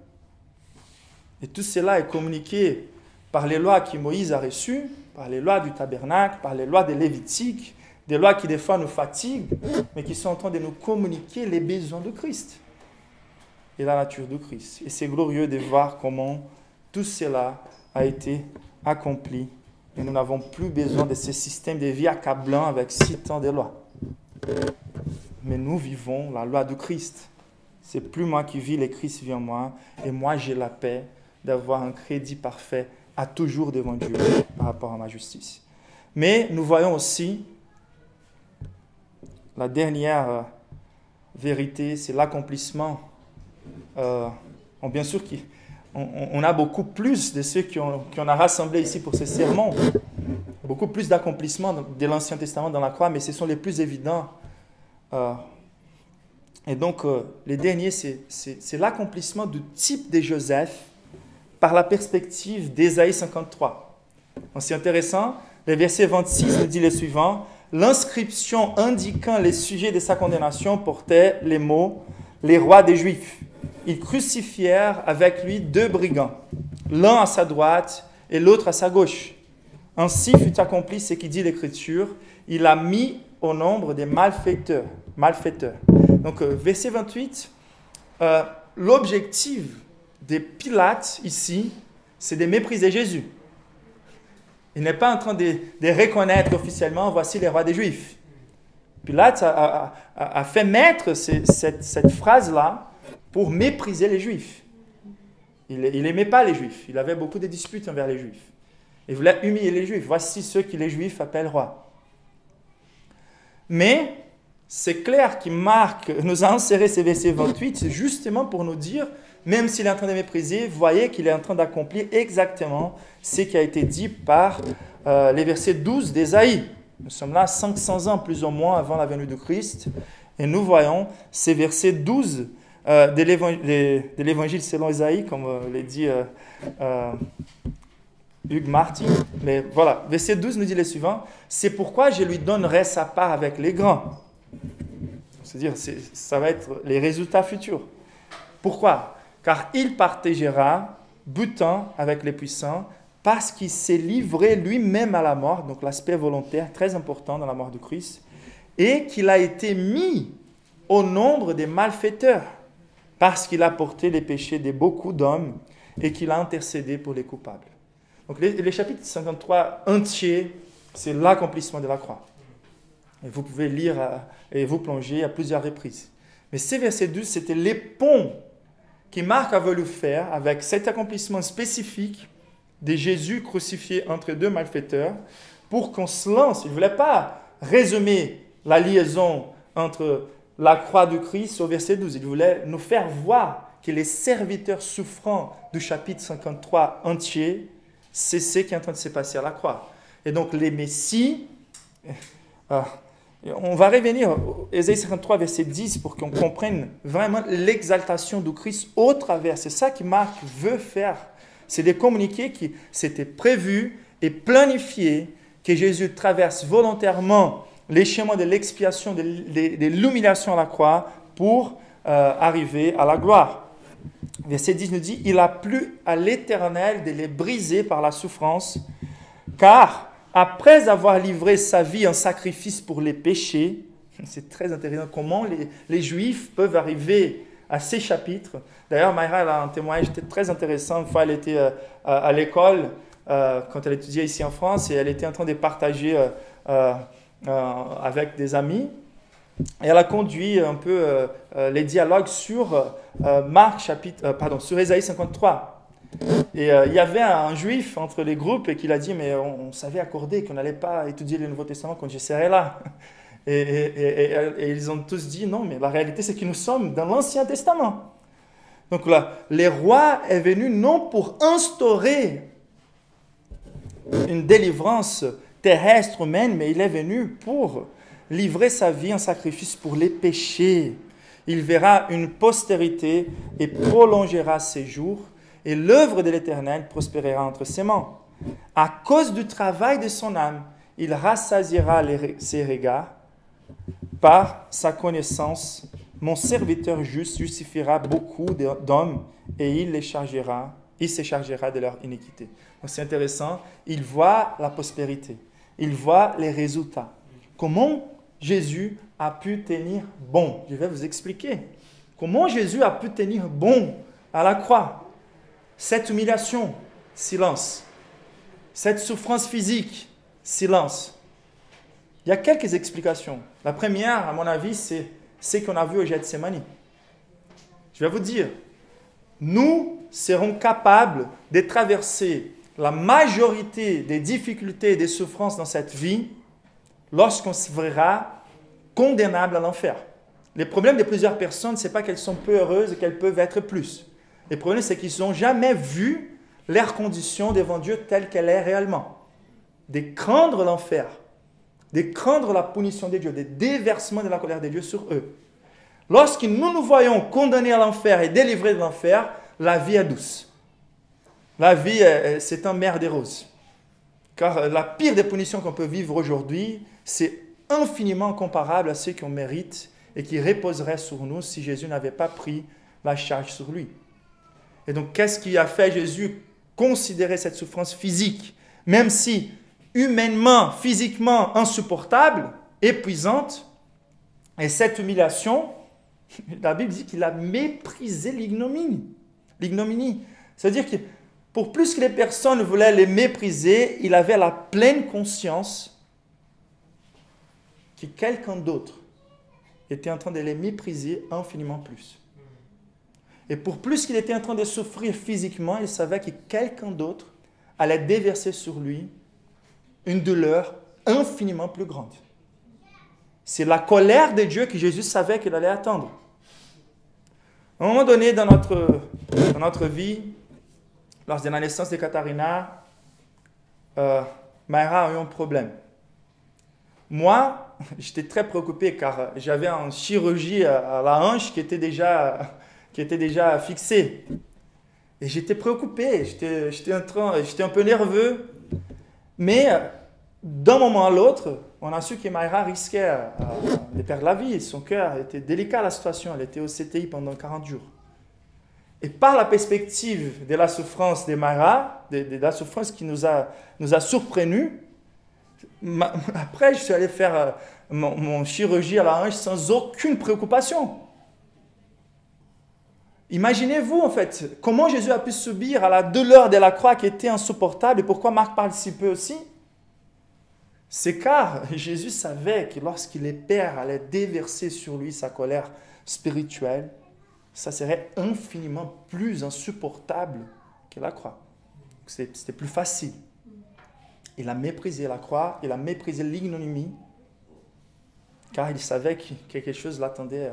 Et tout cela est communiqué par les lois que Moïse a reçues, par les lois du tabernacle, par les lois des Lévitiques, des lois qui des fois nous fatiguent, mais qui sont en train de nous communiquer les besoins de Christ et la nature de Christ. Et c'est glorieux de voir comment tout cela a été accompli. Et nous n'avons plus besoin de ces systèmes de vie accablants avec 6 ans de loi. Mais nous vivons la loi de Christ. C'est plus moi qui vis, le Christ vit en moi. Et moi, j'ai la paix d'avoir un crédit parfait à toujours devant Dieu par rapport à ma justice. Mais nous voyons aussi la dernière vérité, c'est l'accomplissement. Bien sûr, on a beaucoup plus de ceux qu'on a rassemblés ici pour ce sermon, beaucoup plus d'accomplissements de l'Ancien Testament dans la croix, mais ce sont les plus évidents. Et donc, les derniers, c'est l'accomplissement du type de Joseph par la perspective d'Ésaïe 53. Donc, c'est intéressant. Le verset 26 nous dit le suivant. L'inscription indiquant les sujets de sa condamnation portait les mots « les rois des Juifs ». Ils crucifièrent avec lui 2 brigands, l'un à sa droite et l'autre à sa gauche. Ainsi fut accompli ce qui dit l'Écriture, il a mis au nombre des malfaiteurs. Donc, verset 28, l'objectif de Pilate ici, c'est de mépriser Jésus. Il n'est pas en train de reconnaître officiellement, voici les rois des Juifs. Pilate a fait mettre cette phrase-là pour mépriser les Juifs. Il n'aimait pas les Juifs. Il avait beaucoup de disputes envers les Juifs. Il voulait humilier les Juifs. Voici ceux que les Juifs appellent rois. Mais c'est clair qu'il nous a inséré ces versets 28 justement pour nous dire, même s'il est en train de mépriser, voyez qu'il est en train d'accomplir exactement ce qui a été dit par les versets 12 d'Ésaïe. Nous sommes là 500 ans plus ou moins avant la venue de Christ. Et nous voyons ces versets 12 de l'évangile selon Ésaïe, comme l'a dit Hugues Martin. Mais voilà, verset 12 nous dit le suivant. C'est pourquoi je lui donnerai sa part avec les grands. C'est-à-dire, ça va être les résultats futurs. Pourquoi? Car il partagera, butant avec les puissants, parce qu'il s'est livré lui-même à la mort, donc l'aspect volontaire très important dans la mort de Christ, et qu'il a été mis au nombre des malfaiteurs, parce qu'il a porté les péchés de beaucoup d'hommes et qu'il a intercédé pour les coupables. Donc le chapitre 53 entier, c'est l'accomplissement de la croix. Et vous pouvez lire et vous plonger à plusieurs reprises. Mais ces versets 12, c'était les ponts que Marc a voulu faire avec cet accomplissement spécifique de Jésus crucifié entre 2 malfaiteurs pour qu'on se lance. Il ne voulait pas résumer la liaison entre la croix du Christ au verset 12. Il voulait nous faire voir que les serviteurs souffrants du chapitre 53 entier, c'est ce qui est en train de se passer à la croix. Et donc les Messies, on va revenir à Ésaïe 53, verset 10 pour qu'on comprenne vraiment l'exaltation du Christ au travers. C'est ça que Marc veut faire. C'est de communiquer que c'était prévu et planifié que Jésus traverse volontairement les chemins de l'expiation, de l'humiliation à la croix pour arriver à la gloire. Verset 10 nous dit « Il a plu à l'Éternel de les briser par la souffrance, car après avoir livré sa vie en sacrifice pour les péchés, c'est très intéressant comment les Juifs peuvent arriver à ces chapitres. D'ailleurs, Mayra a un témoignage très intéressant. Une fois, elle était à l'école, quand elle étudiait ici en France, et elle était en train de partager avec des amis. Et elle a conduit un peu les dialogues sur sur Ésaïe 53. Et il y avait un juif entre les groupes et qui l'a dit, mais on savait accorder qu'on n'allait pas étudier le Nouveau Testament quand je serais là. Et ils ont tous dit, non, mais la réalité c'est que nous sommes dans l'Ancien Testament. Donc là, les rois est venu non pour instaurer une délivrance terrestre humaine, mais il est venu pour livrer sa vie en sacrifice pour les péchés. Il verra une postérité et prolongera ses jours, et l'œuvre de l'Éternel prospérera entre ses mains. À cause du travail de son âme, il rassasiera ses regards. Par sa connaissance, mon serviteur juste justifiera beaucoup d'hommes, et il les chargera il se chargera de leur iniquité. Donc c'est intéressant, il voit la prospérité, il voit les résultats. Comment Jésus a pu tenir bon? Je vais vous expliquer. Comment Jésus a pu tenir bon à la croix? Cette humiliation, silence. Cette souffrance physique, silence. Il y a quelques explications. La première, à mon avis, c'est ce qu'on a vu au Gethsémani. Je vais vous dire, nous serons capables de traverser la majorité des difficultés et des souffrances dans cette vie lorsqu'on se verra condamnable à l'enfer. Le problème de plusieurs personnes, ce n'est pas qu'elles sont peu heureuses et qu'elles peuvent être plus. Le problème, c'est qu'ils n'ont jamais vu leur condition devant Dieu telle qu'elle est réellement. De craindre l'enfer, de craindre la punition de Dieu, des déversements de la colère de Dieu sur eux. Lorsque nous voyons condamnés à l'enfer et délivrés de l'enfer, la vie est douce. La vie, c'est un mer des roses. Car la pire des punitions qu'on peut vivre aujourd'hui, c'est infiniment comparable à ce qu'on mérite et qui reposerait sur nous si Jésus n'avait pas pris la charge sur lui. Et donc, qu'est-ce qui a fait Jésus considérer cette souffrance physique, même si humainement, physiquement insupportable, épuisante, et cette humiliation, la Bible dit qu'il a méprisé l'ignominie. L'ignominie. C'est-à-dire que pour plus que les personnes voulaient les mépriser, il avait la pleine conscience que quelqu'un d'autre était en train de les mépriser infiniment plus. Et pour plus qu'il était en train de souffrir physiquement, il savait que quelqu'un d'autre allait déverser sur lui une douleur infiniment plus grande. C'est la colère de Dieu que Jésus savait qu'il allait attendre. À un moment donné dans notre vie, lors de la naissance de Katharina, Mayra a eu un problème. Moi, j'étais très préoccupé car j'avais une chirurgie à la hanche qui était déjà fixée. Et j'étais préoccupé, j'étais un peu nerveux. Mais d'un moment à l'autre, on a su que Mayra risquait de perdre la vie. Son cœur était délicat, la situation. Elle était au CTI pendant 40 jours. Et par la perspective de la souffrance de Mayra, de la souffrance qui nous a surprenus, après, je suis allé faire mon chirurgie à la hanche sans aucune préoccupation. Imaginez-vous, en fait, comment Jésus a pu subir à la douleur de la croix qui était insupportable et pourquoi Marc parle si peu aussi. C'est car Jésus savait que lorsque les pères allaient déverser sur lui sa colère spirituelle, ça serait infiniment plus insupportable que la croix. C'était plus facile. Il a méprisé la croix, il a méprisé l'ignominie, car il savait que quelque chose l'attendait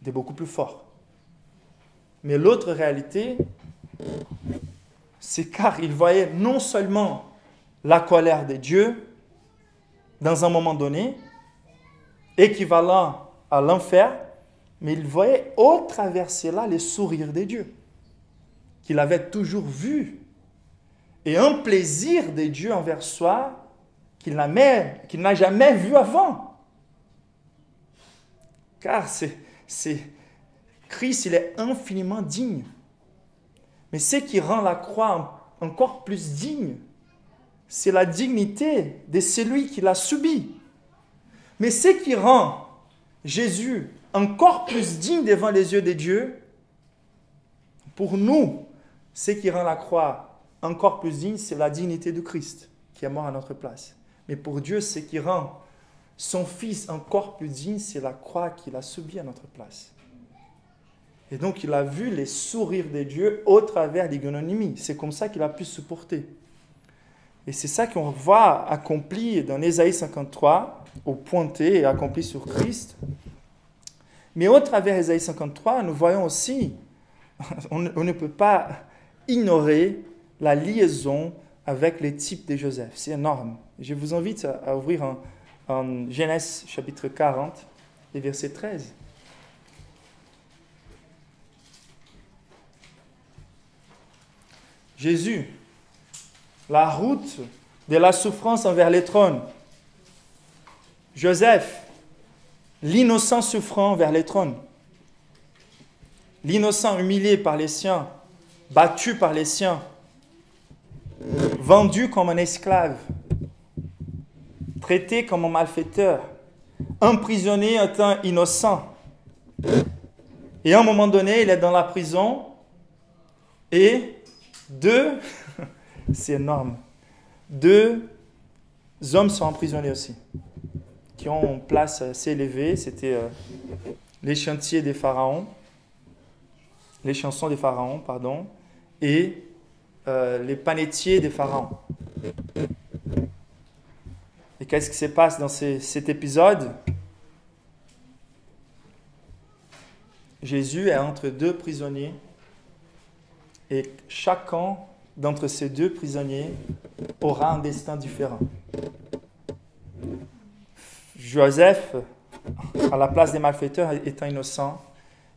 de beaucoup plus fort. Mais l'autre réalité, c'est car il voyait non seulement la colère de Dieu dans un moment donné, équivalent à l'enfer, mais il voyait au travers cela les sourires de Dieu, qu'il avait toujours vu, et un plaisir de Dieu envers soi qu'il n'a jamais vu avant. Car Christ, il est infiniment digne. Mais ce qui rend la croix encore plus digne, c'est la dignité de celui qui l'a subi. Mais ce qui rend Jésus encore plus digne devant les yeux de Dieu, pour nous, ce qui rend la croix encore plus digne, c'est la dignité de Christ qui est mort à notre place. Mais pour Dieu, ce qui rend son Fils encore plus digne, c'est la croix qu'il a subie à notre place. Et donc, il a vu les sourires de Dieu au travers l'ignominie. C'est comme ça qu'il a pu supporter. Et c'est ça qu'on voit accompli dans Ésaïe 53, au pointé et accompli sur Christ. Mais au travers d'Ésaïe 53, nous voyons aussi, on ne peut pas ignorer la liaison avec les types de Joseph. C'est énorme. Je vous invite à ouvrir en Genèse chapitre 40 et verset 13. Jésus, la route de la souffrance envers les trônes. Joseph, l'innocent souffrant vers les trônes. L'innocent humilié par les siens battu par les siens, vendu comme un esclave, traité comme un malfaiteur, emprisonné étant innocent. Et à un moment donné, il est dans la prison et c'est énorme, 2 hommes sont emprisonnés aussi, qui ont une place assez élevée. C'était les chantiers des pharaons, les chansons des pharaons, pardon, et les panetiers des pharaons. Et qu'est-ce qui se passe dans cet épisode? Jésus est entre 2 prisonniers et chacun d'entre ces 2 prisonniers aura un destin différent. Joseph, à la place des malfaiteurs, étant innocent,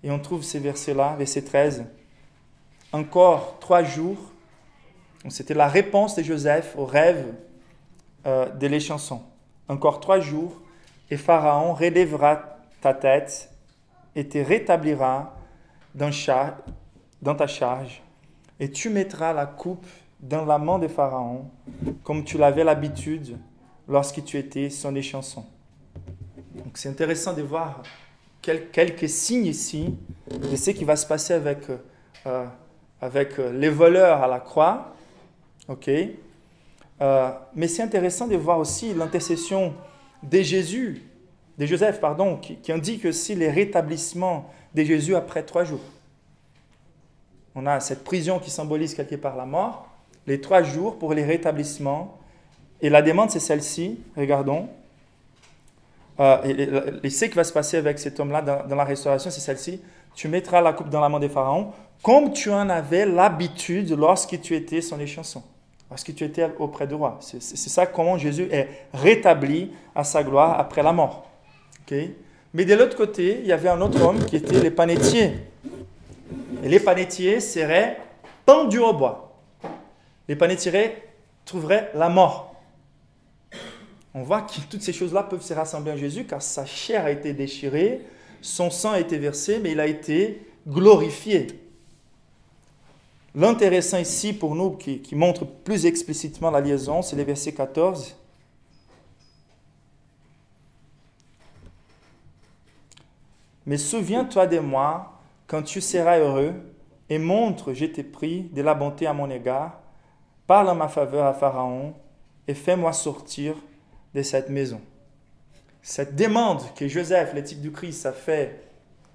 et on trouve ces versets-là, verset 13. Encore 3 jours, c'était la réponse de Joseph au rêve de les chansons. Encore 3 jours, et Pharaon relèvera ta tête et te rétablira dans ta charge, et tu mettras la coupe dans la main de Pharaon, comme tu l'avais l'habitude lorsque tu étais son échanson. Donc c'est intéressant de voir quelques signes ici de ce qui va se passer avec les voleurs à la croix. Ok. Mais c'est intéressant de voir aussi l'intercession de Joseph, qui indique aussi les rétablissements de Jésus après 3 jours. On a cette prison qui symbolise quelque part la mort, les 3 jours pour les rétablissements. Et la demande, c'est celle-ci. Regardons. Et ce qui va se passer avec cet homme-là dans la restauration, c'est celle-ci. Tu mettras la coupe dans la main des pharaons, comme tu en avais l'habitude lorsque tu étais son échanson, lorsque tu étais auprès du roi. C'est ça comment Jésus est rétabli à sa gloire après la mort. Okay? Mais de l'autre côté, il y avait un autre homme qui était les panetiers. Et les panetiers seraient pendus au bois. Les panetiers trouveraient la mort. On voit que toutes ces choses-là peuvent se rassembler en Jésus, car sa chair a été déchirée, son sang a été versé, mais il a été glorifié. L'intéressant ici pour nous, qui montre plus explicitement la liaison, c'est les versets 14. Mais souviens-toi de moi quand tu seras heureux, et montre, je t'ai pris, de la bonté à mon égard. Parle en ma faveur à Pharaon, et fais-moi sortir de cette maison. Cette demande que Joseph, le type du Christ, a fait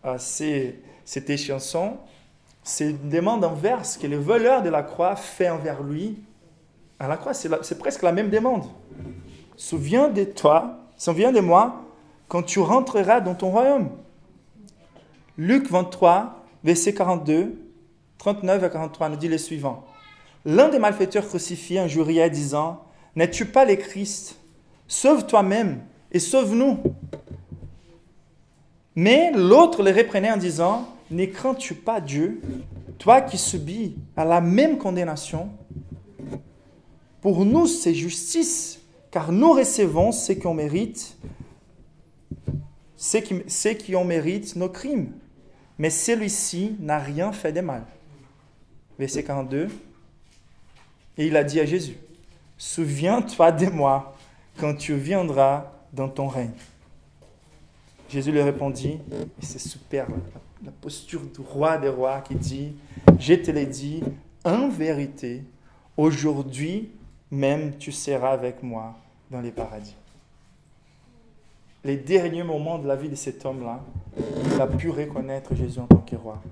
à cette chanson, c'est une demande inverse que le voleur de la croix fait envers lui. À la croix, c'est presque la même demande. Souviens de moi quand tu rentreras dans ton royaume. Luc 23, verset 42, 39 à 43 nous dit le suivant. L'un des malfaiteurs crucifiés injuriait disant, « N'es-tu pas le Christ ? Sauve toi-même et sauve-nous. » Mais l'autre le reprenait en disant, « Ne crains-tu pas Dieu, toi qui subis à la même condamnation? Pour nous, c'est justice, car nous recevons ce qu'on mérite, ceux qui en méritent nos crimes. Mais celui-ci n'a rien fait de mal. » Verset 42. Et il a dit à Jésus, « Souviens-toi de moi quand tu viendras dans ton règne. » Jésus lui répondit, et c'est super, la posture du roi des rois qui dit, « Je te l'ai dit, en vérité, aujourd'hui même tu seras avec moi dans les paradis. » Les derniers moments de la vie de cet homme-là, il a pu reconnaître Jésus en tant que roi.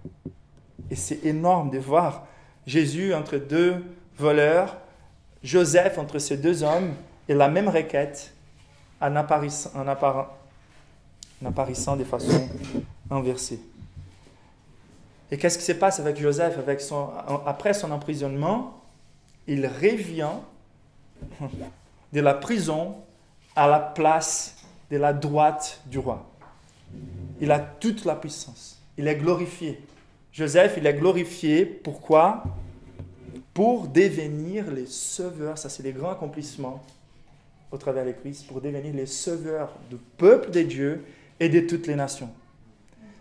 Et c'est énorme de voir Jésus entre 2 voleurs, Joseph entre ces 2 hommes, et la même requête en apparaissant de façon inversée. Et qu'est-ce qui se passe avec Joseph après son emprisonnement? Il revient de la prison à la place de la droite du roi. Il a toute la puissance. Il est glorifié. Joseph, il est glorifié. Pourquoi? Pour devenir les sauveurs. Ça, c'est les grands accomplissements au travers de Christ. Pour devenir les sauveurs du peuple de Dieu et de toutes les nations.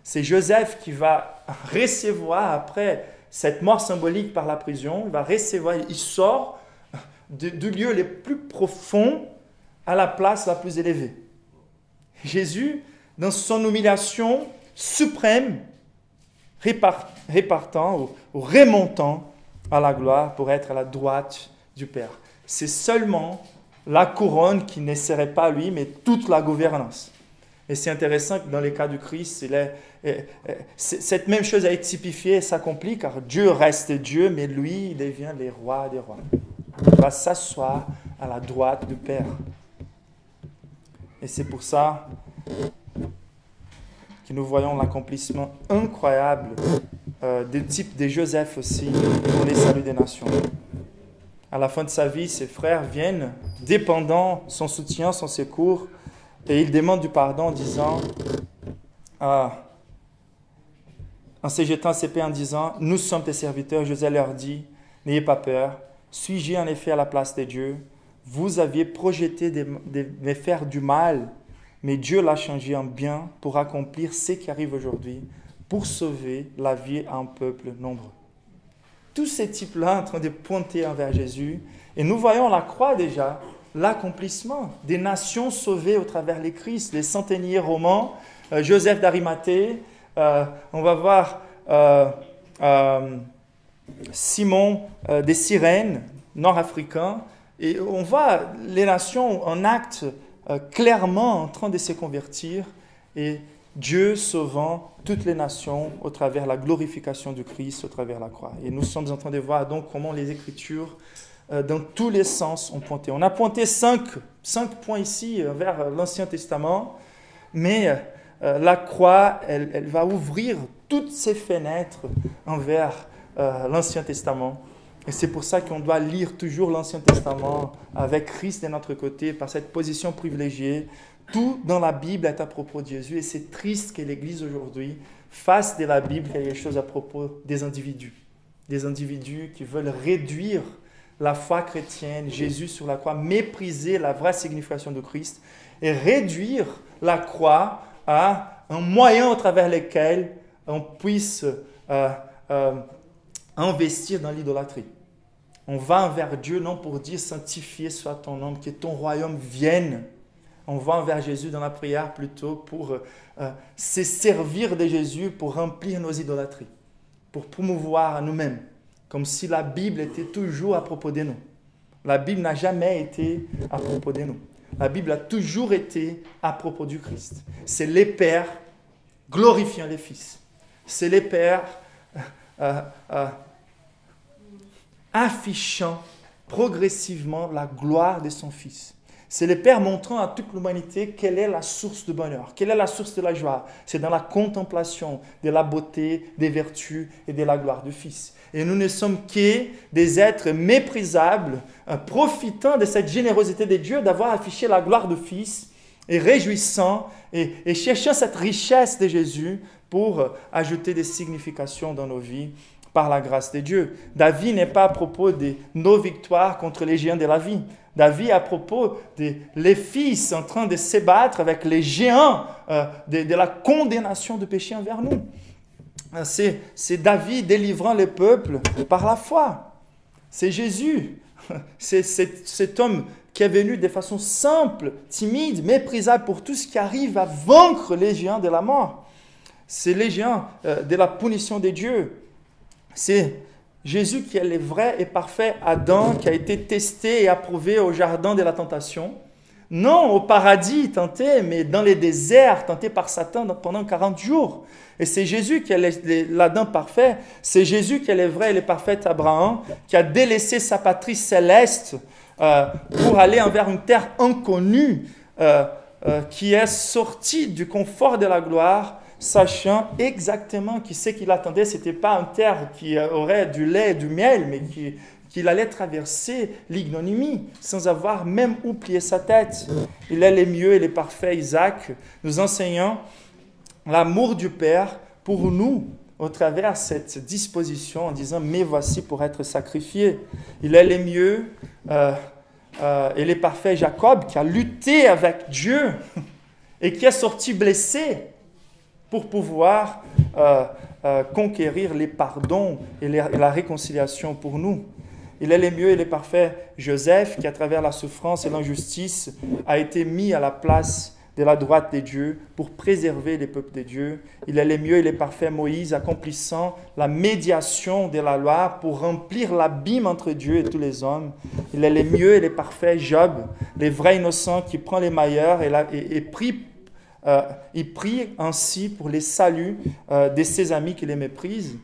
C'est Joseph qui va recevoir après cette mort symbolique par la prison, il va recevoir, il sort du lieu le plus profond à la place la plus élevée. Jésus, dans son humiliation suprême, repartant ou remontant à la gloire pour être à la droite du Père. C'est seulement la couronne qui ne serait pas lui, mais toute la gouvernance. Et c'est intéressant que dans le cas du Christ, cette même chose a été typifiée et s'accomplit, car Dieu reste Dieu, mais lui, il devient le roi des rois. Il va s'asseoir à la droite du Père. Et c'est pour ça que nous voyons l'accomplissement incroyable du type de Joseph aussi pour les saluts des nations. À la fin de sa vie, ses frères viennent, dépendant son soutien, son secours, et ils demandent du pardon en disant, en se jetant ses pieds en disant, « Nous sommes tes serviteurs. » Joseph leur dit, « N'ayez pas peur. Suis-je en effet à la place de Dieu? Vous aviez projeté de me faire du mal, mais Dieu l'a changé en bien pour accomplir ce qui arrive aujourd'hui, pour sauver la vie à un peuple nombreux. » Tous ces types-là en train de pointer envers Jésus. Et nous voyons à la croix déjà l'accomplissement des nations sauvées au travers les Christ, les centeniers romains, Joseph d'Arimathée, on va voir Simon des Cyrènes, nord-africain, et on voit les nations en acte clairement en train de se convertir et Dieu sauvant toutes les nations au travers la glorification du Christ, au travers la croix. Et nous sommes en train de voir donc comment les Écritures, dans tous les sens, ont pointé. On a pointé 5 points ici vers l'Ancien Testament, mais la croix, elle va ouvrir toutes ces fenêtres envers l'Ancien Testament. Et c'est pour ça qu'on doit lire toujours l'Ancien Testament avec Christ de notre côté, par cette position privilégiée. Tout dans la Bible est à propos de Jésus et c'est triste que l'Église aujourd'hui fasse de la Bible quelque chose à propos des individus. Des individus qui veulent réduire la foi chrétienne, Jésus sur la croix, mépriser la vraie signification de Christ et réduire la croix à un moyen au travers lequel on puisse investir dans l'idolâtrie. On va envers Dieu non pour dire « sanctifié soit ton nom, que ton royaume vienne ». On va envers Jésus dans la prière plutôt pour se servir de Jésus pour remplir nos idolâtries, pour promouvoir nous-mêmes, comme si la Bible était toujours à propos de nous. La Bible n'a jamais été à propos de nous. La Bible a toujours été à propos du Christ. C'est les pères glorifiant les fils. C'est les pères affichant progressivement la gloire de son Fils. C'est le Père montrant à toute l'humanité quelle est la source du bonheur, quelle est la source de la joie. C'est dans la contemplation de la beauté, des vertus et de la gloire du Fils. Et nous ne sommes que des êtres méprisables, profitant de cette générosité de Dieu d'avoir affiché la gloire du Fils et réjouissant et cherchant cette richesse de Jésus pour ajouter des significations dans nos vies par la grâce de Dieu. David n'est pas à propos de nos victoires contre les géants de la vie. David est à propos des fils en train de se battre avec les géants de la condamnation du péché envers nous. C'est David délivrant le peuple par la foi. C'est Jésus. C'est cet homme qui est venu de façon simple, timide, méprisable pour tout ce qui arrive à vaincre les géants de la mort. C'est les géants de la punition de Dieu. C'est Jésus qui est le vrai et parfait Adam qui a été testé et approuvé au jardin de la tentation. Non au paradis tenté, mais dans les déserts tenté par Satan pendant 40 jours. Et c'est Jésus qui est l'Adam parfait. C'est Jésus qui est le vrai et le parfait Abraham qui a délaissé sa patrie céleste pour aller envers une terre inconnue qui est sortie du confort de la gloire, sachant exactement qui c'est qui l'attendait. Ce n'était pas une terre qui aurait du lait et du miel, mais qu'il allait traverser l'ignominie sans avoir même où plier sa tête. Il est le mieux et le parfait Isaac, nous enseignant l'amour du Père pour nous au travers de cette disposition en disant « mais voici pour être sacrifié ». Il est le mieux et le parfait Jacob qui a lutté avec Dieu et qui est sorti blessé pour pouvoir conquérir les pardons et la réconciliation pour nous. Il est le mieux et le parfait Joseph qui, à travers la souffrance et l'injustice, a été mis à la place de la droite de Dieu pour préserver les peuples de Dieu. Il est le mieux et le parfait Moïse accomplissant la médiation de la loi pour remplir l'abîme entre Dieu et tous les hommes. Il est le mieux et le parfait Job, le vrai innocent qui prend les meilleurs et prie. Il prie ainsi pour les saluts de ses amis qui les méprisent.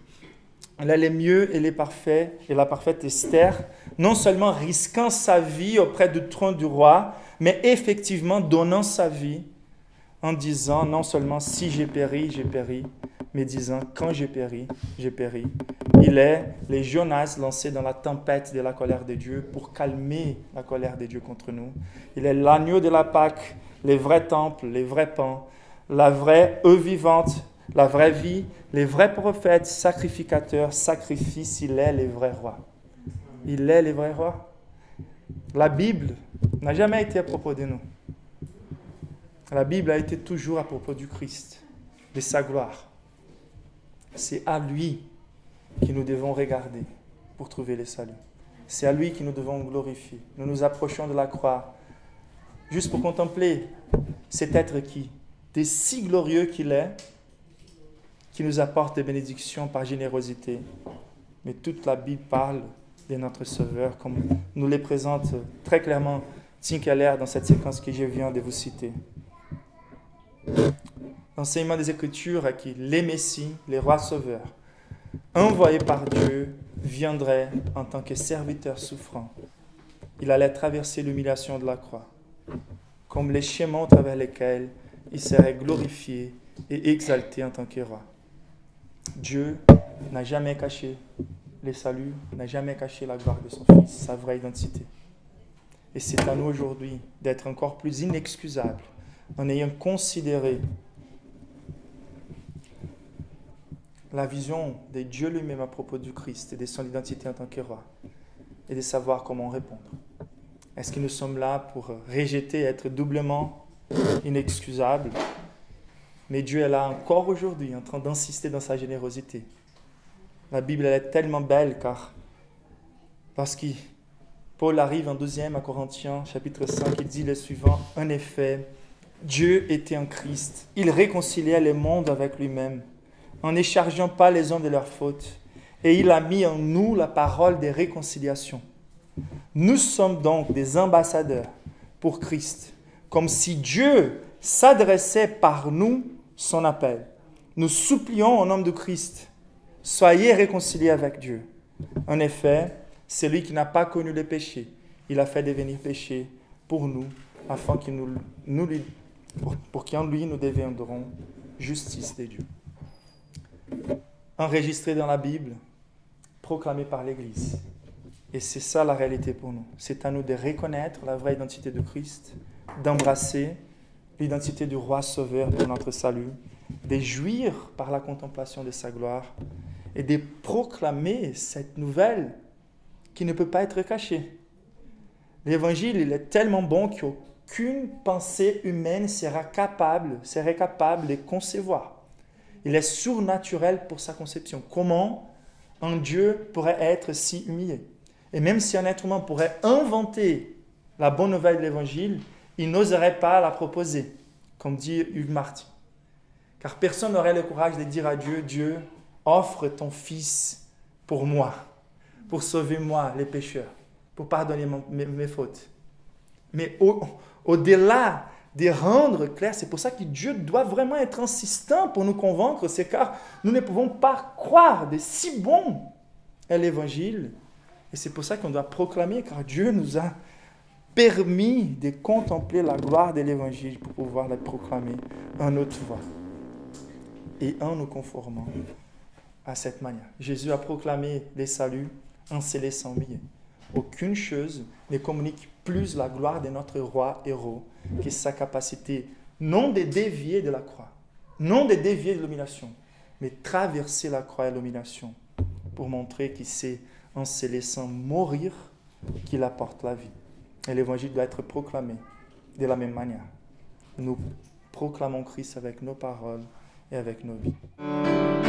Il est le mieux et le parfait et la parfaite Esther, non seulement risquant sa vie auprès du trône du roi, mais effectivement donnant sa vie en disant non seulement si j'ai péri, mais disant quand j'ai péri, j'ai péri. Il est le Jonas lancé dans la tempête de la colère de Dieu pour calmer la colère de Dieu contre nous. Il est l'agneau de la Pâque, les vrais temples, les vrais pains, la vraie œuf vivante, la vraie vie, les vrais prophètes, sacrificateurs, sacrifices, il est le vrai roi. Il est le vrai roi. La Bible n'a jamais été à propos de nous. La Bible a été toujours à propos du Christ, de sa gloire. C'est à lui que nous devons regarder pour trouver le salut. C'est à lui que nous devons glorifier. Nous nous approchons de la croix juste pour contempler cet être qui, de si glorieux qu'il est, qui nous apporte des bénédictions par générosité. Mais toute la Bible parle de notre Sauveur, comme nous les présente très clairement Tim Keller dans cette séquence que je viens de vous citer. L'enseignement des Écritures est que les Messies, les rois sauveurs, envoyés par Dieu, viendraient en tant que serviteurs souffrants. Il allait traverser l'humiliation de la croix, comme les chemins à travers lesquels il serait glorifié et exalté en tant que roi. Dieu n'a jamais caché les saluts, n'a jamais caché la gloire de son Fils, sa vraie identité. Et c'est à nous aujourd'hui d'être encore plus inexcusables en ayant considéré la vision de Dieu lui-même à propos du Christ et de son identité en tant que roi, et de savoir comment répondre. Est-ce que nous sommes là pour rejeter, être doublement inexcusables? Mais Dieu est là encore aujourd'hui en train d'insister dans sa générosité. La Bible elle est tellement belle car lorsque Paul arrive en 2e à Corinthiens chapitre 5, il dit le suivant: en effet, Dieu était en Christ. Il réconciliait le monde avec lui-même en ne chargeant pas les hommes de leurs fautes. Et il a mis en nous la parole de réconciliation. Nous sommes donc des ambassadeurs pour Christ, comme si Dieu s'adressait par nous son appel. Nous supplions au nom de Christ, soyez réconciliés avec Dieu. En effet, celui qui n'a pas connu le péché, il a fait devenir péché pour nous, afin pour qu'en lui nous deviendrons justice de Dieu. Enregistré dans la Bible, proclamé par l'Église. Et c'est ça la réalité pour nous. C'est à nous de reconnaître la vraie identité de Christ, d'embrasser l'identité du roi sauveur pour notre salut, de jouir par la contemplation de sa gloire et de proclamer cette nouvelle qui ne peut pas être cachée. L'évangile, il est tellement bon qu'aucune pensée humaine serait capable de concevoir. Il est surnaturel pour sa conception. Comment un Dieu pourrait être si humilié? Et même si un être humain pourrait inventer la bonne nouvelle de l'Évangile, il n'oserait pas la proposer, comme dit Hugues Marty. Car personne n'aurait le courage de dire à Dieu, Dieu, offre ton Fils pour moi, pour sauver moi, les pécheurs, pour pardonner mes fautes. Mais au-delà de rendre clair, c'est pour ça que Dieu doit vraiment être insistant pour nous convaincre, c'est car nous ne pouvons pas croire de si bon est l'Évangile. Et c'est pour ça qu'on doit proclamer, car Dieu nous a permis de contempler la gloire de l'Évangile pour pouvoir la proclamer en notre voix et en nous conformant à cette manière. Jésus a proclamé les saluts en se laissant humilier. Aucune chose ne communique plus la gloire de notre roi héros que sa capacité non de dévier de la croix, non de dévier de l'humiliation, mais traverser la croix et l'humiliation pour montrer qu'il sait, en se laissant mourir, qu'il apporte la vie. Et l'évangile doit être proclamé de la même manière. Nous proclamons Christ avec nos paroles et avec nos vies.